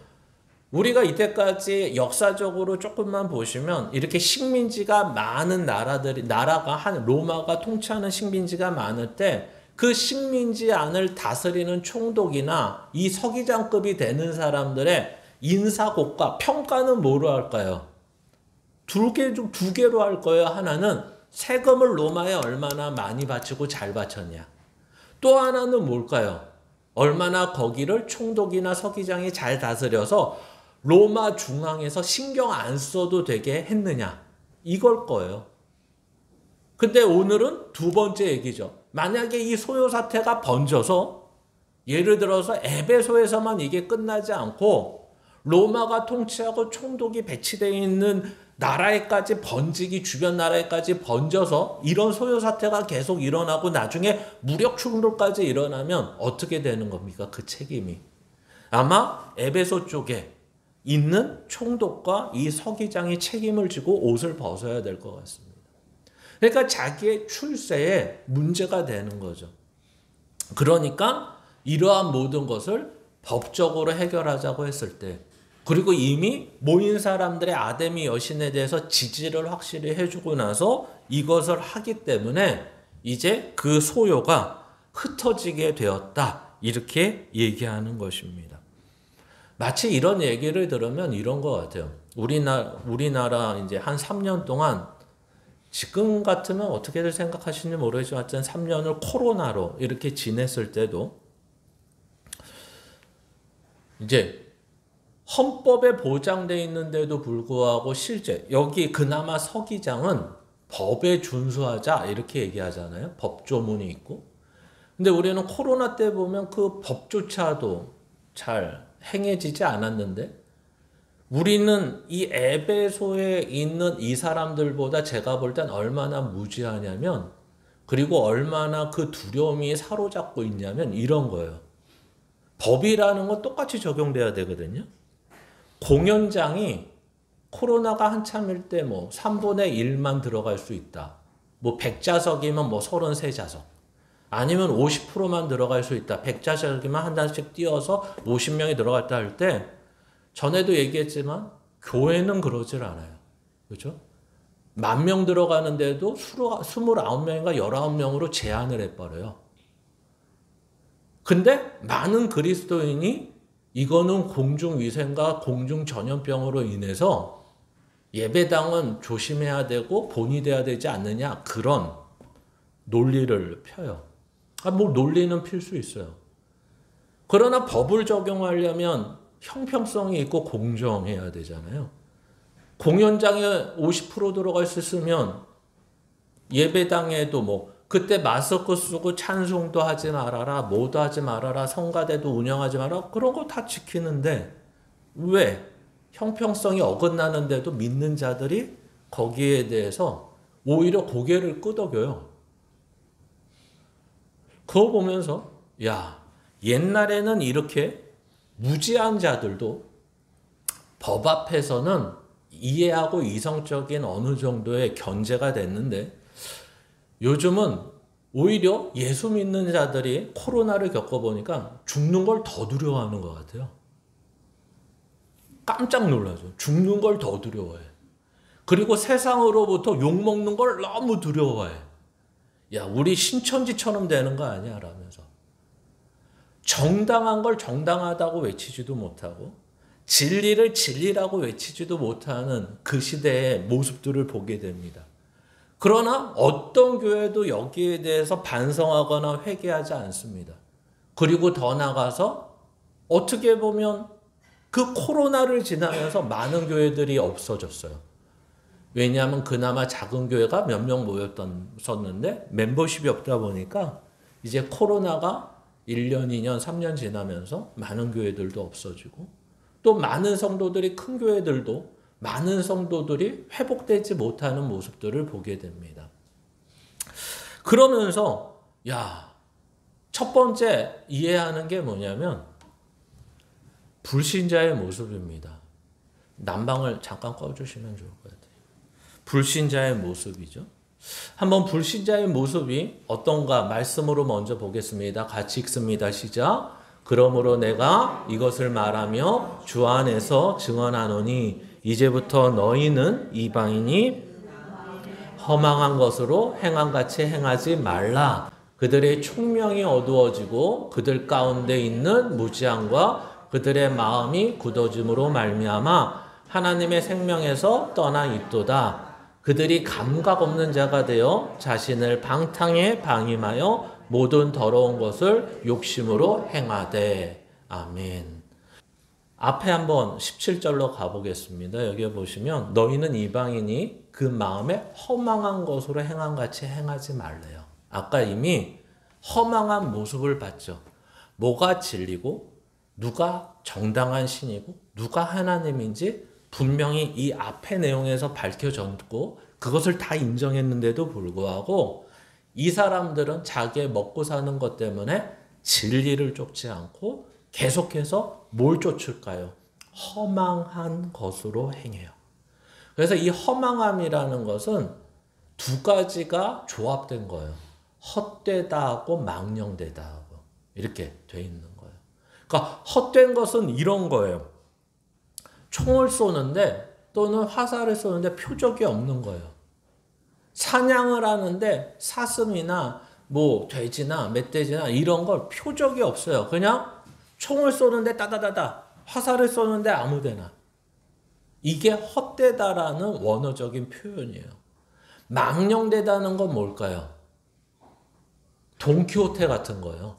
우리가 이때까지 역사적으로 조금만 보시면 이렇게 식민지가 많은 나라가 로마가 통치하는 식민지가 많을 때 그 식민지 안을 다스리는 총독이나 이 서기장급이 되는 사람들의 인사고과 평가는 뭐로 할까요? 두 개로 할 거예요. 하나는 세금을 로마에 얼마나 많이 바치고 잘 바쳤냐. 또 하나는 뭘까요? 얼마나 거기를 총독이나 서기장이 잘 다스려서 로마 중앙에서 신경 안 써도 되게 했느냐. 이걸 거예요. 근데 오늘은 두 번째 얘기죠. 만약에 이 소요 사태가 번져서 예를 들어서 에베소에서만 이게 끝나지 않고 로마가 통치하고 총독이 배치되어 있는 나라에까지 번지기 주변 나라에까지 번져서 이런 소요 사태가 계속 일어나고 나중에 무력 충돌까지 일어나면 어떻게 되는 겁니까? 그 책임이. 아마 에베소 쪽에 있는 총독과 이 서기장이 책임을 지고 옷을 벗어야 될 것 같습니다. 그러니까 자기의 출세에 문제가 되는 거죠. 그러니까 이러한 모든 것을 법적으로 해결하자고 했을 때 그리고 이미 모인 사람들의 아데미 여신에 대해서 지지를 확실히 해주고 나서 이것을 하기 때문에 이제 그 소요가 흩어지게 되었다. 이렇게 얘기하는 것입니다. 마치 이런 얘기를 들으면 이런 것 같아요. 우리나라 이제 한 3년 동안 지금 같으면 어떻게들 생각하시는지 모르겠지만 하여튼 3년을 코로나로 이렇게 지냈을 때도 이제 헌법에 보장되어 있는데도 불구하고 실제 여기 그나마 서기장은 법에 준수하자 이렇게 얘기하잖아요. 법조문이 있고. 근데 우리는 코로나 때 보면 그 법조차도 잘 행해지지 않았는데 우리는 이 에베소에 있는 이 사람들보다 제가 볼 땐 얼마나 무지하냐면, 그리고 얼마나 그 두려움이 사로잡고 있냐면 이런 거예요. 법이라는 건 똑같이 적용돼야 되거든요. 공연장이 코로나가 한참일 때 뭐 3분의 1만 들어갈 수 있다. 뭐 100좌석이면 뭐 33좌석. 아니면 50%만 들어갈 수 있다. 100좌석이면 한 단씩 띄어서 50명이 들어갔다 할 때, 전에도 얘기했지만 교회는 그러질 않아요. 그렇죠? 10,000명 들어가는데도 29명인가 19명으로 제한을 해버려요. 근데 많은 그리스도인이 이거는 공중위생과 공중전염병으로 인해서 예배당은 조심해야 되고 본이 돼야 되지 않느냐, 그런 논리를 펴요. 뭐 논리는 필 수 있어요. 그러나 법을 적용하려면 형평성이 있고 공정해야 되잖아요. 공연장에 50% 들어갈 수 있으면 예배당에도 뭐 그때 마스크 쓰고 찬송도 하지 말아라, 뭐도 하지 말아라, 성가대도 운영하지 마라, 그런 거 다 지키는데 왜 형평성이 어긋나는데도 믿는 자들이 거기에 대해서 오히려 고개를 끄덕여요. 그거 보면서 야, 옛날에는 이렇게 무지한 자들도 법 앞에서는 이해하고 이성적인 어느 정도의 견제가 됐는데, 요즘은 오히려 예수 믿는 자들이 코로나를 겪어보니까 죽는 걸 더 두려워하는 것 같아요. 깜짝 놀라죠. 죽는 걸 더 두려워해. 그리고 세상으로부터 욕먹는 걸 너무 두려워해. 야, 우리 신천지처럼 되는 거 아니야? 라면서. 정당한 걸 정당하다고 외치지도 못하고 진리를 진리라고 외치지도 못하는 그 시대의 모습들을 보게 됩니다. 그러나 어떤 교회도 여기에 대해서 반성하거나 회개하지 않습니다. 그리고 더 나가서 어떻게 보면 그 코로나를 지나면서 많은 교회들이 없어졌어요. 왜냐하면 그나마 작은 교회가 몇 명 모였었는데 멤버십이 없다 보니까 이제 코로나가 1년, 2년, 3년 지나면서 많은 교회들도 없어지고, 또 많은 성도들이, 큰 교회들도 많은 성도들이 회복되지 못하는 모습들을 보게 됩니다. 그러면서 야, 첫 번째 이해하는 게 뭐냐면 불신자의 모습입니다. 난방을 잠깐 꺼주시면 좋을 것 같아요. 불신자의 모습이죠. 한번 불신자의 모습이 어떤가 말씀으로 먼저 보겠습니다. 같이 읽습니다. 시작. 그러므로 내가 이것을 말하며 주 안에서 증언하노니 이제부터 너희는 이방인이 허망한 것으로 행함같이 행하지 말라. 그들의 총명이 어두워지고 그들 가운데 있는 무지함과 그들의 마음이 굳어짐으로 말미암아 하나님의 생명에서 떠나 있도다. 그들이 감각 없는 자가 되어 자신을 방탕에 방임하여 모든 더러운 것을 욕심으로 행하되. 아멘. 앞에 한번 17절로 가보겠습니다. 여기 보시면 너희는 이방인이 그 마음에 허망한 것으로 행함같이 행하지 말래요. 아까 이미 허망한 모습을 봤죠. 뭐가 진리고 누가 정당한 신이고 누가 하나님인지 분명히 이 앞의 내용에서 밝혀졌고 그것을 다 인정했는데도 불구하고 이 사람들은 자기의 먹고 사는 것 때문에 진리를 쫓지 않고 계속해서 뭘 쫓을까요? 허망한 것으로 행해요. 그래서 이 허망함이라는 것은 두 가지가 조합된 거예요. 헛되다 하고 망령되다 하고 이렇게 돼 있는 거예요. 그러니까 헛된 것은 이런 거예요. 총을 쏘는데 또는 화살을 쏘는데 표적이 없는 거예요. 사냥을 하는데 사슴이나 뭐 돼지나 멧돼지나 이런 걸 표적이 없어요. 그냥 총을 쏘는데 따다다다, 화살을 쏘는데 아무데나. 이게 헛되다라는 원어적인 표현이에요. 망령되다는 건 뭘까요? 돈키호테 같은 거예요.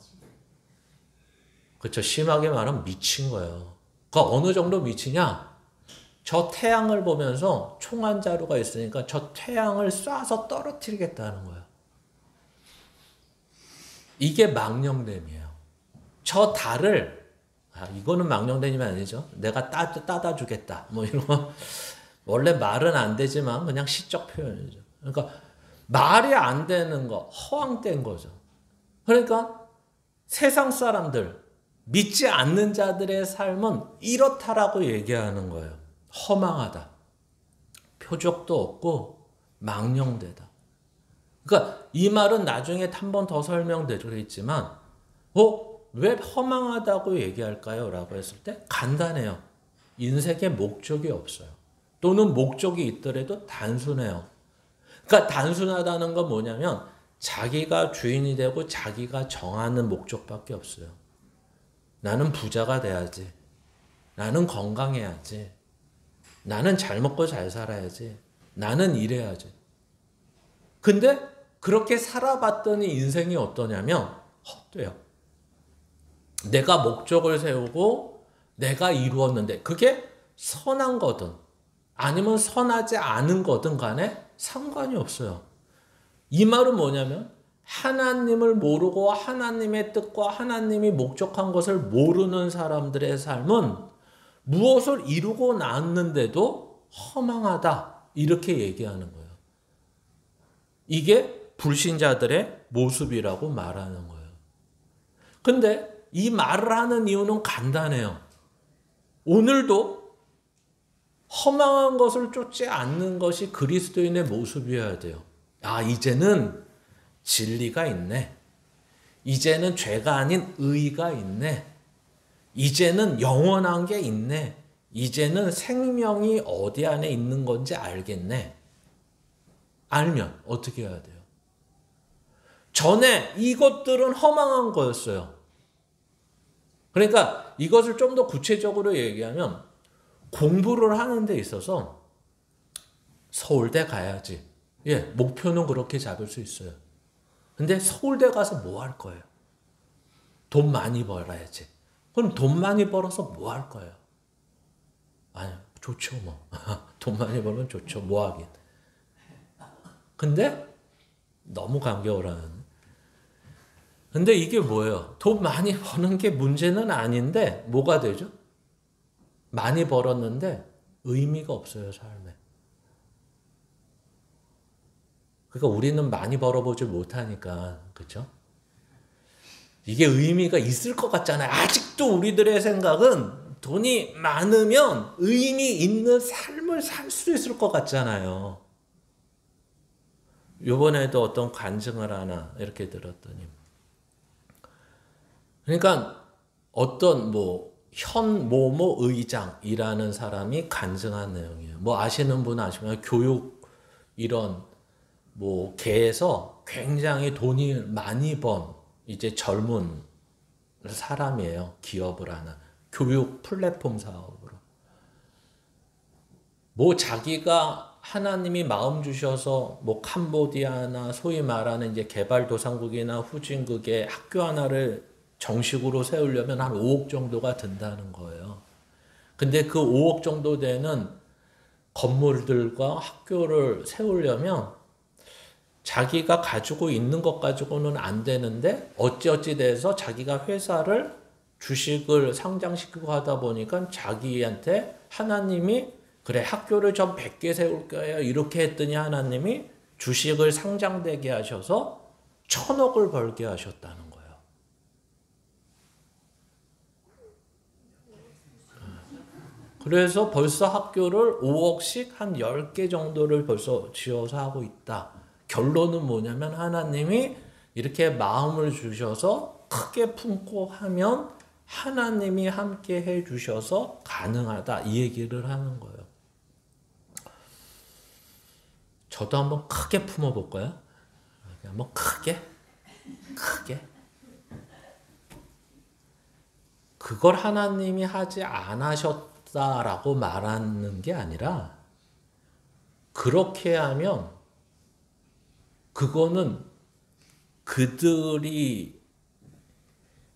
그렇죠. 심하게 말하면 미친 거예요. 그러니까 어느 정도 미치냐? 저 태양을 보면서 총 한 자루가 있으니까 저 태양을 쏴서 떨어뜨리겠다는 거예요. 이게 망령됨이에요. 저 달을 이거는 망령되니면 아니죠. 내가 따다 주겠다. 뭐 이런 거. 원래 말은 안 되지만 그냥 시적 표현이죠. 그러니까 말이 안 되는 거, 허황된 거죠. 그러니까 세상 사람들, 믿지 않는 자들의 삶은 이렇다라고 얘기하는 거예요. 허망하다. 표적도 없고 망령되다. 그러니까 이 말은 나중에 한 번 더 설명드리겠지만 왜 허망하다고 얘기할까요? 라고 했을 때 간단해요. 인생에 목적이 없어요. 또는 목적이 있더라도 단순해요. 그러니까 단순하다는 건 뭐냐면 자기가 주인이 되고 자기가 정하는 목적밖에 없어요. 나는 부자가 돼야지. 나는 건강해야지. 나는 잘 먹고 잘 살아야지. 나는 일해야지. 근데 그렇게 살아봤더니 인생이 어떠냐면 헛돼요. 내가 목적을 세우고 내가 이루었는데 그게 선한 거든 아니면 선하지 않은 거든 간에 상관이 없어요. 이 말은 뭐냐면 하나님을 모르고 하나님의 뜻과 하나님이 목적한 것을 모르는 사람들의 삶은 무엇을 이루고 났는데도 허망하다 이렇게 얘기하는 거예요. 이게 불신자들의 모습이라고 말하는 거예요. 근데 이 말을 하는 이유는 간단해요. 오늘도 허망한 것을 쫓지 않는 것이 그리스도인의 모습이어야 돼요. 이제는 진리가 있네. 이제는 죄가 아닌 의가 있네. 이제는 영원한 게 있네. 이제는 생명이 어디 안에 있는 건지 알겠네. 알면 어떻게 해야 돼요? 전에 이것들은 허망한 거였어요. 그러니까 이것을 좀 더 구체적으로 얘기하면 공부를 하는 데 있어서 서울대 가야지. 목표는 그렇게 잡을 수 있어요. 근데 서울대 가서 뭐 할 거예요? 돈 많이 벌어야지. 그럼 돈 많이 벌어서 뭐 할 거예요? 좋죠 뭐. 돈 많이 벌면 좋죠. 뭐 하긴. 근데 너무 감격을 근데 이게 뭐예요? 돈 많이 버는 게 문제는 아닌데 뭐가 되죠? 많이 벌었는데 의미가 없어요, 삶에. 그러니까 우리는 많이 벌어보지 못하니까, 그렇죠? 이게 의미가 있을 것 같잖아요. 아직도 우리들의 생각은 돈이 많으면 의미 있는 삶을 살 수 있을 것 같잖아요. 이번에도 어떤 간증을 하나 이렇게 들었더니 그러니까 어떤 현모모 의장이라는 사람이 간증한 내용이에요. 아시는 분은 아시면 교육 이런 계에서 굉장히 돈이 많이 번 이제 젊은 사람이에요. 기업을 하는 교육 플랫폼 사업으로. 자기가 하나님이 마음 주셔서 캄보디아나 소위 말하는 이제 개발도상국이나 후진국의 학교 하나를 정식으로 세우려면 한 5억 정도가 든다는 거예요. 근데 그 5억 정도 되는 건물들과 학교를 세우려면 자기가 가지고 있는 것 가지고는 안 되는데 어찌어찌 돼서 자기가 회사를 주식을 상장시키고 하다 보니까 자기한테 하나님이 그래 학교를 좀 100개 세울 거예요 이렇게 했더니 하나님이 주식을 상장되게 하셔서 1,000억을 벌게 하셨다는 거예요. 그래서 벌써 학교를 5억씩 한 10개 정도를 벌써 지어서 하고 있다. 결론은 뭐냐면 하나님이 이렇게 마음을 주셔서 크게 품고 하면 하나님이 함께 해 주셔서 가능하다. 이 얘기를 하는 거예요. 저도 한번 크게 품어볼까요? 한번 크게. 그걸 하나님이 하지 않으셨다라고 말하는 게 아니라 그렇게 하면 그거는 그들이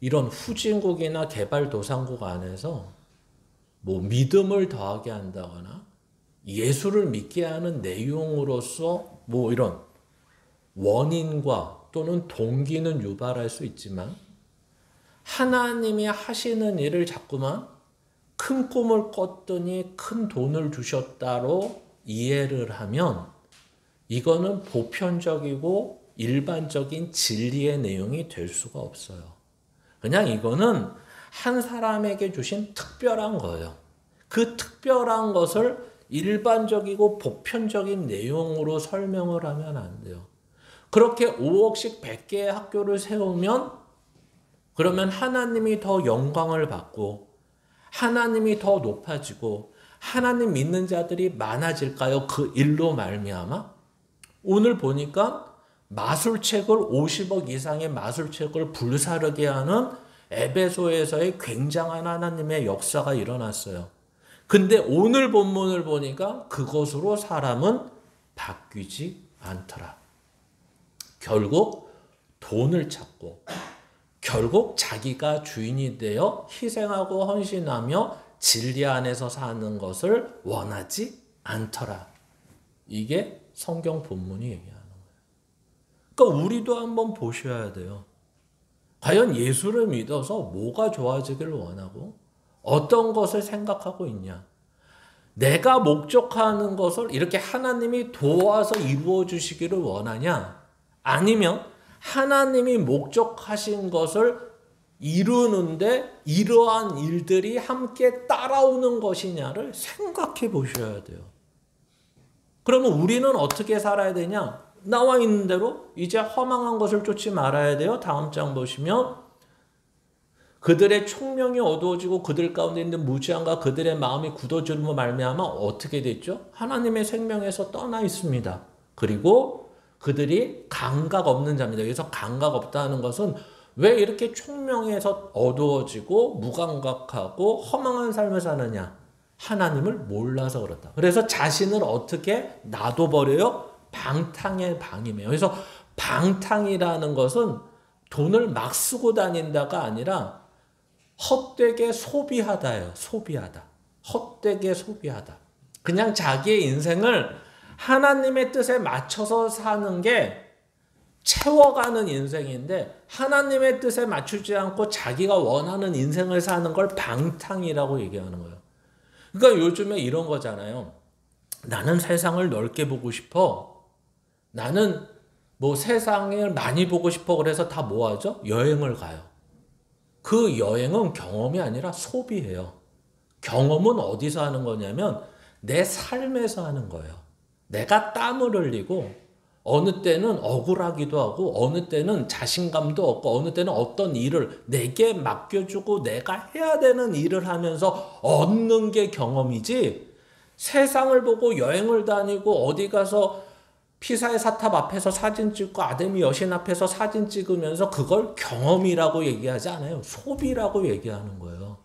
이런 후진국이나 개발도상국 안에서 믿음을 더하게 한다거나 예수를 믿게 하는 내용으로서 이런 원인과 또는 동기는 유발할 수 있지만 하나님이 하시는 일을 자꾸만 큰 꿈을 꿨더니 큰 돈을 주셨다로 이해를 하면 이거는 보편적이고 일반적인 진리의 내용이 될 수가 없어요. 그냥 이거는 한 사람에게 주신 특별한 거예요. 그 특별한 것을 일반적이고 보편적인 내용으로 설명을 하면 안 돼요. 그렇게 5억씩 100개의 학교를 세우면 그러면 하나님이 더 영광을 받고 하나님이 더 높아지고 하나님 믿는 자들이 많아질까요? 그 일로 말미암아? 오늘 보니까 마술책을 50억 이상의 마술책을 불사르게 하는 에베소에서의 굉장한 하나님의 역사가 일어났어요. 근데 오늘 본문을 보니까 그것으로 사람은 바뀌지 않더라. 결국 돈을 찾고 결국 자기가 주인이 되어 희생하고 헌신하며 진리 안에서 사는 것을 원하지 않더라. 이게 성경 본문이 얘기하는 거예요. 그러니까 우리도 한번 보셔야 돼요. 과연 예수를 믿어서 뭐가 좋아지기를 원하고 어떤 것을 생각하고 있냐. 내가 목적하는 것을 이렇게 하나님이 도와서 이루어 주시기를 원하냐. 아니면 하나님이 목적하신 것을 이루는데 이러한 일들이 함께 따라오는 것이냐를 생각해 보셔야 돼요. 그러면 우리는 어떻게 살아야 되냐? 나와 있는 대로 이제 허망한 것을 쫓지 말아야 돼요. 다음 장 보시면 그들의 총명이 어두워지고 그들 가운데 있는 무지함과 그들의 마음이 굳어짐으로 말미암아 어떻게 됐죠? 하나님의 생명에서 떠나 있습니다. 그리고 그들이 감각 없는 자입니다. 여기서 감각 없다는 것은 왜 이렇게 총명에서 어두워지고 무감각하고 허망한 삶을 사느냐? 하나님을 몰라서 그렇다. 그래서 자신을 어떻게 놔둬버려요? 방탕의 방임이에요. 그래서 방탕이라는 것은 돈을 막 쓰고 다닌다가 아니라 헛되게 소비하다예요. 소비하다. 헛되게 소비하다. 그냥 자기의 인생을 하나님의 뜻에 맞춰서 사는 게 채워가는 인생인데 하나님의 뜻에 맞추지 않고 자기가 원하는 인생을 사는 걸 방탕이라고 얘기하는 거예요. 그러니까 요즘에 이런 거잖아요. 나는 세상을 넓게 보고 싶어. 나는 뭐 세상을 많이 보고 싶어. 그래서 다 뭐 하죠? 여행을 가요. 그 여행은 경험이 아니라 소비예요. 경험은 어디서 하는 거냐면 내 삶에서 하는 거예요. 내가 땀을 흘리고 어느 때는 억울하기도 하고 어느 때는 자신감도 없고 어느 때는 어떤 일을 내게 맡겨주고 내가 해야 되는 일을 하면서 얻는 게 경험이지 세상을 보고 여행을 다니고 어디 가서 피사의 사탑 앞에서 사진 찍고 아데미 여신 앞에서 사진 찍으면서 그걸 경험이라고 얘기하지 않아요. 소비라고 얘기하는 거예요.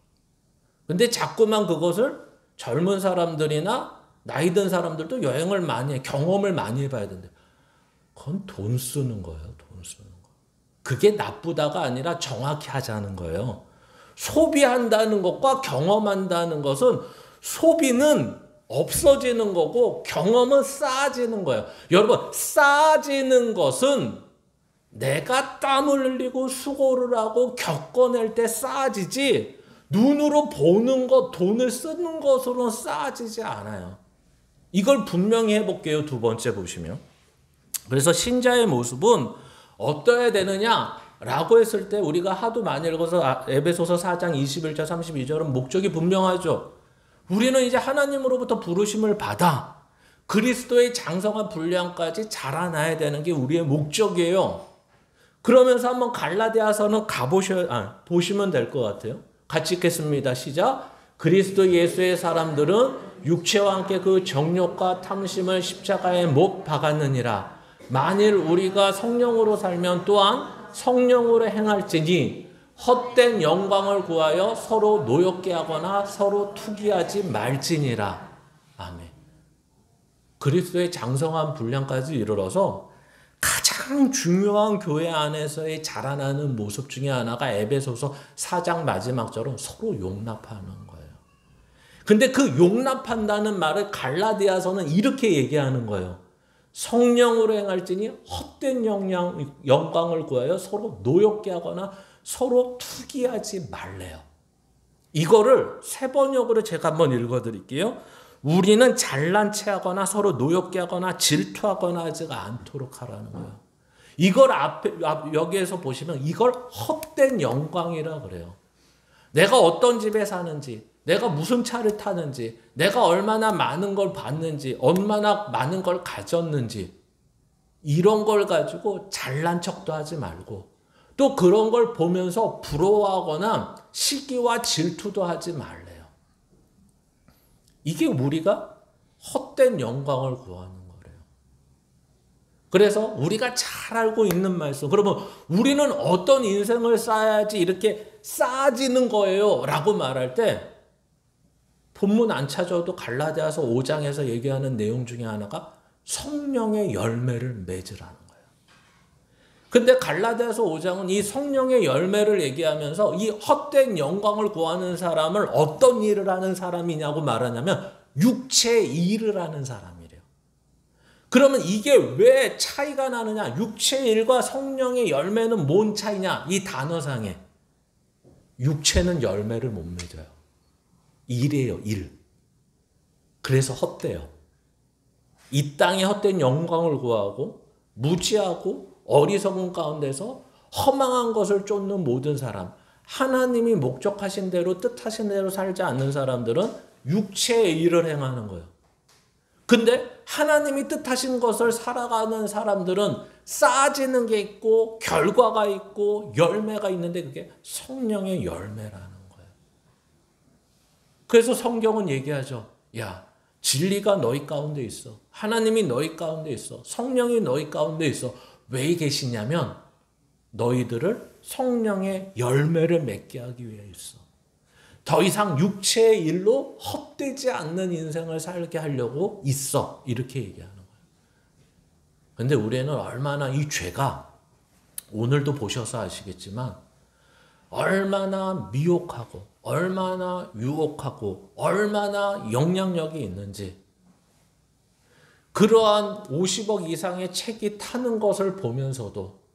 근데 자꾸만 그것을 젊은 사람들이나 나이 든 사람들도 여행을 많이 해. 경험을 많이 해봐야 된대. 그건 돈 쓰는 거예요. 돈 쓰는 거. 그게 나쁘다가 아니라 정확히 하자는 거예요. 소비한다는 것과 경험한다는 것은 소비는 없어지는 거고 경험은 쌓아지는 거예요. 여러분, 쌓아지는 것은 내가 땀을 흘리고 수고를 하고 겪어낼 때 쌓아지지 눈으로 보는 것, 돈을 쓰는 것으로는 쌓아지지 않아요. 이걸 분명히 해볼게요. 두 번째 보시면. 그래서 신자의 모습은 어떠해야 되느냐라고 했을 때 우리가 하도 많이 읽어서 에베소서 4장 21절 32절은 목적이 분명하죠. 우리는 이제 하나님으로부터 부르심을 받아 그리스도의 장성한 분량까지 자라나야 되는 게 우리의 목적이에요. 그러면서 한번 갈라디아서는 보시면 될 것 같아요. 같이 읽겠습니다. 시작. 그리스도 예수의 사람들은 육체와 함께 그 정욕과 탐심을 십자가에 못 박았느니라. 만일 우리가 성령으로 살면 또한 성령으로 행할지니 헛된 영광을 구하여 서로 노엽게 하거나 서로 투기하지 말지니라. 아멘. 그리스도의 장성한 분량까지 이르러서 가장 중요한 교회 안에서의 자라나는 모습 중에 하나가 에베소서 4장 마지막 절은 서로 용납하는 거예요. 근데 그 용납한다는 말을 갈라디아서는 이렇게 얘기하는 거예요. 성령으로 행할지니 헛된 영광을 구하여 서로 노엽게 하거나 서로 투기하지 말래요. 이거를 세 번역으로 제가 한번 읽어드릴게요. 우리는 잘난 체하거나 서로 노엽게 하거나 질투하거나 하지 않도록 하라는 거예요. 이걸 여기에서 보시면 이걸 헛된 영광이라 그래요. 내가 어떤 집에 사는지, 내가 무슨 차를 타는지, 내가 얼마나 많은 걸 받는지, 얼마나 많은 걸 가졌는지, 이런 걸 가지고 잘난 척도 하지 말고, 또 그런 걸 보면서 부러워하거나 시기와 질투도 하지 말래요. 이게 우리가 헛된 영광을 구하는 거래요. 그래서 우리가 잘 알고 있는 말씀, 그러면 우리는 어떤 인생을 쌓아야지 이렇게 쌓아지는 거예요 라고 말할 때 본문 안 찾아도 갈라디아서 5장에서 얘기하는 내용 중에 하나가 성령의 열매를 맺으라는 거예요. 근데 갈라디아서 5장은 이 성령의 열매를 얘기하면서 이 헛된 영광을 구하는 사람을 어떤 일을 하는 사람이냐고 말하냐면 육체의 일을 하는 사람이래요. 그러면 이게 왜 차이가 나느냐? 육체의 일과 성령의 열매는 뭔 차이냐? 이 단어상에 육체는 열매를 못 맺어요. 일이에요, 일. 그래서 헛돼요. 이 땅에 헛된 영광을 구하고 무지하고 어리석은 가운데서 허망한 것을 쫓는 모든 사람, 하나님이 목적하신 대로 뜻하신 대로 살지 않는 사람들은 육체의 일을 행하는 거예요. 근데 하나님이 뜻하신 것을 살아가는 사람들은 쌓아지는 게 있고 결과가 있고 열매가 있는데 그게 성령의 열매라는 거예요. 그래서 성경은 얘기하죠. 야, 진리가 너희 가운데 있어. 하나님이 너희 가운데 있어. 성령이 너희 가운데 있어. 왜 계시냐면 너희들을 성령의 열매를 맺게 하기 위해 있어. 더 이상 육체의 일로 헛되지 않는 인생을 살게 하려고 있어. 이렇게 얘기하는 거예요. 근데 우리는 얼마나 이 죄가 오늘도 보셔서 아시겠지만 얼마나 미혹하고 얼마나 유혹하고 얼마나 영향력이 있는지 그러한 50억 이상의 책이 타는 것을 보면서도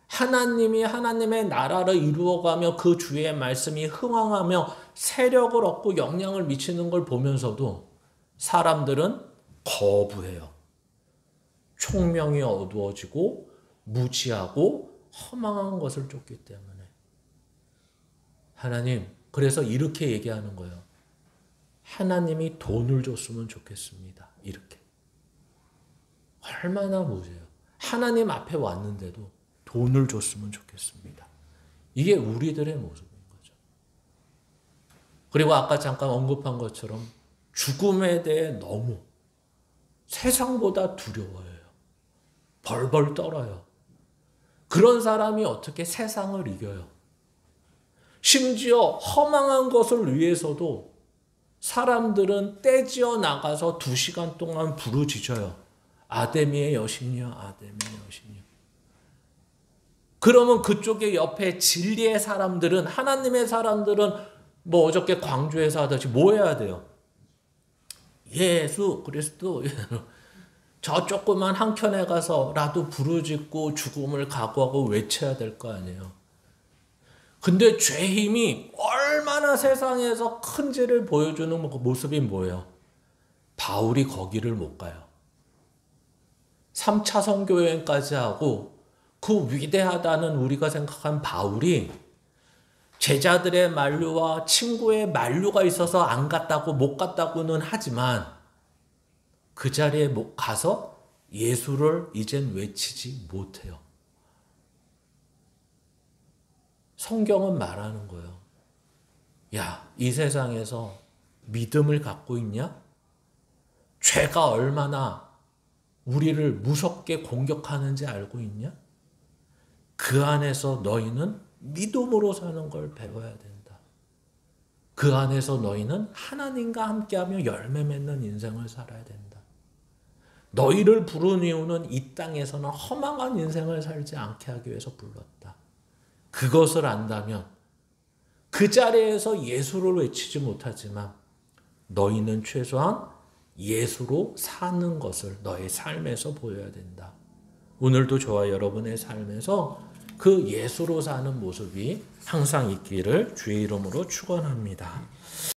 하나님이 하나님의 나라를 이루어가며 그 주의 말씀이 흥황하며 세력을 얻고 영향을 미치는 걸 보면서도 사람들은 거부해요. 총명이 어두워지고 무지하고 허망한 것을 쫓기 때문에. 하나님, 그래서 이렇게 얘기하는 거예요. 하나님이 돈을 줬으면 좋겠습니다. 이렇게. 얼마나 무지해요. 하나님 앞에 왔는데도 돈을 줬으면 좋겠습니다. 이게 우리들의 모습인 거죠. 그리고 아까 잠깐 언급한 것처럼 죽음에 대해 너무 세상보다 두려워해요. 벌벌 떨어요. 그런 사람이 어떻게 세상을 이겨요? 심지어 허망한 것을 위해서도 사람들은 떼지어 나가서 2시간 동안 부르짖어요. 아데미의 여신이여, 아데미의 여신이여. 그러면 그쪽에 옆에 진리의 사람들은, 하나님의 사람들은 뭐 어저께 광주에서 하듯이 뭐 해야 돼요? 예수 그리스도 저 조그만 한켠에 가서라도 부르짖고 죽음을 각오하고 외쳐야 될 거 아니에요. 근데 죄 힘이 얼마나 세상에서 큰지를 보여주는 모습이 뭐예요? 바울이 거기를 못 가요. 3차 선교여행까지 하고 그 위대하다는 우리가 생각한 바울이 제자들의 만류와 친구의 만류가 있어서 안 갔다고 못 갔다고는 하지만 그 자리에 가서 예수를 이젠 외치지 못해요. 성경은 말하는 거예요. 야, 이 세상에서 믿음을 갖고 있냐? 죄가 얼마나 우리를 무섭게 공격하는지 알고 있냐? 그 안에서 너희는 믿음으로 사는 걸 배워야 된다. 그 안에서 너희는 하나님과 함께하며 열매 맺는 인생을 살아야 된다. 너희를 부른 이유는 이 땅에서는 허망한 인생을 살지 않게 하기 위해서 불렀다. 그것을 안다면 그 자리에서 예수를 외치지 못하지만 너희는 최소한 예수로 사는 것을 너의 삶에서 보여야 된다. 오늘도 저와 여러분의 삶에서 그 예수로 사는 모습이 항상 있기를 주의 이름으로 축원합니다.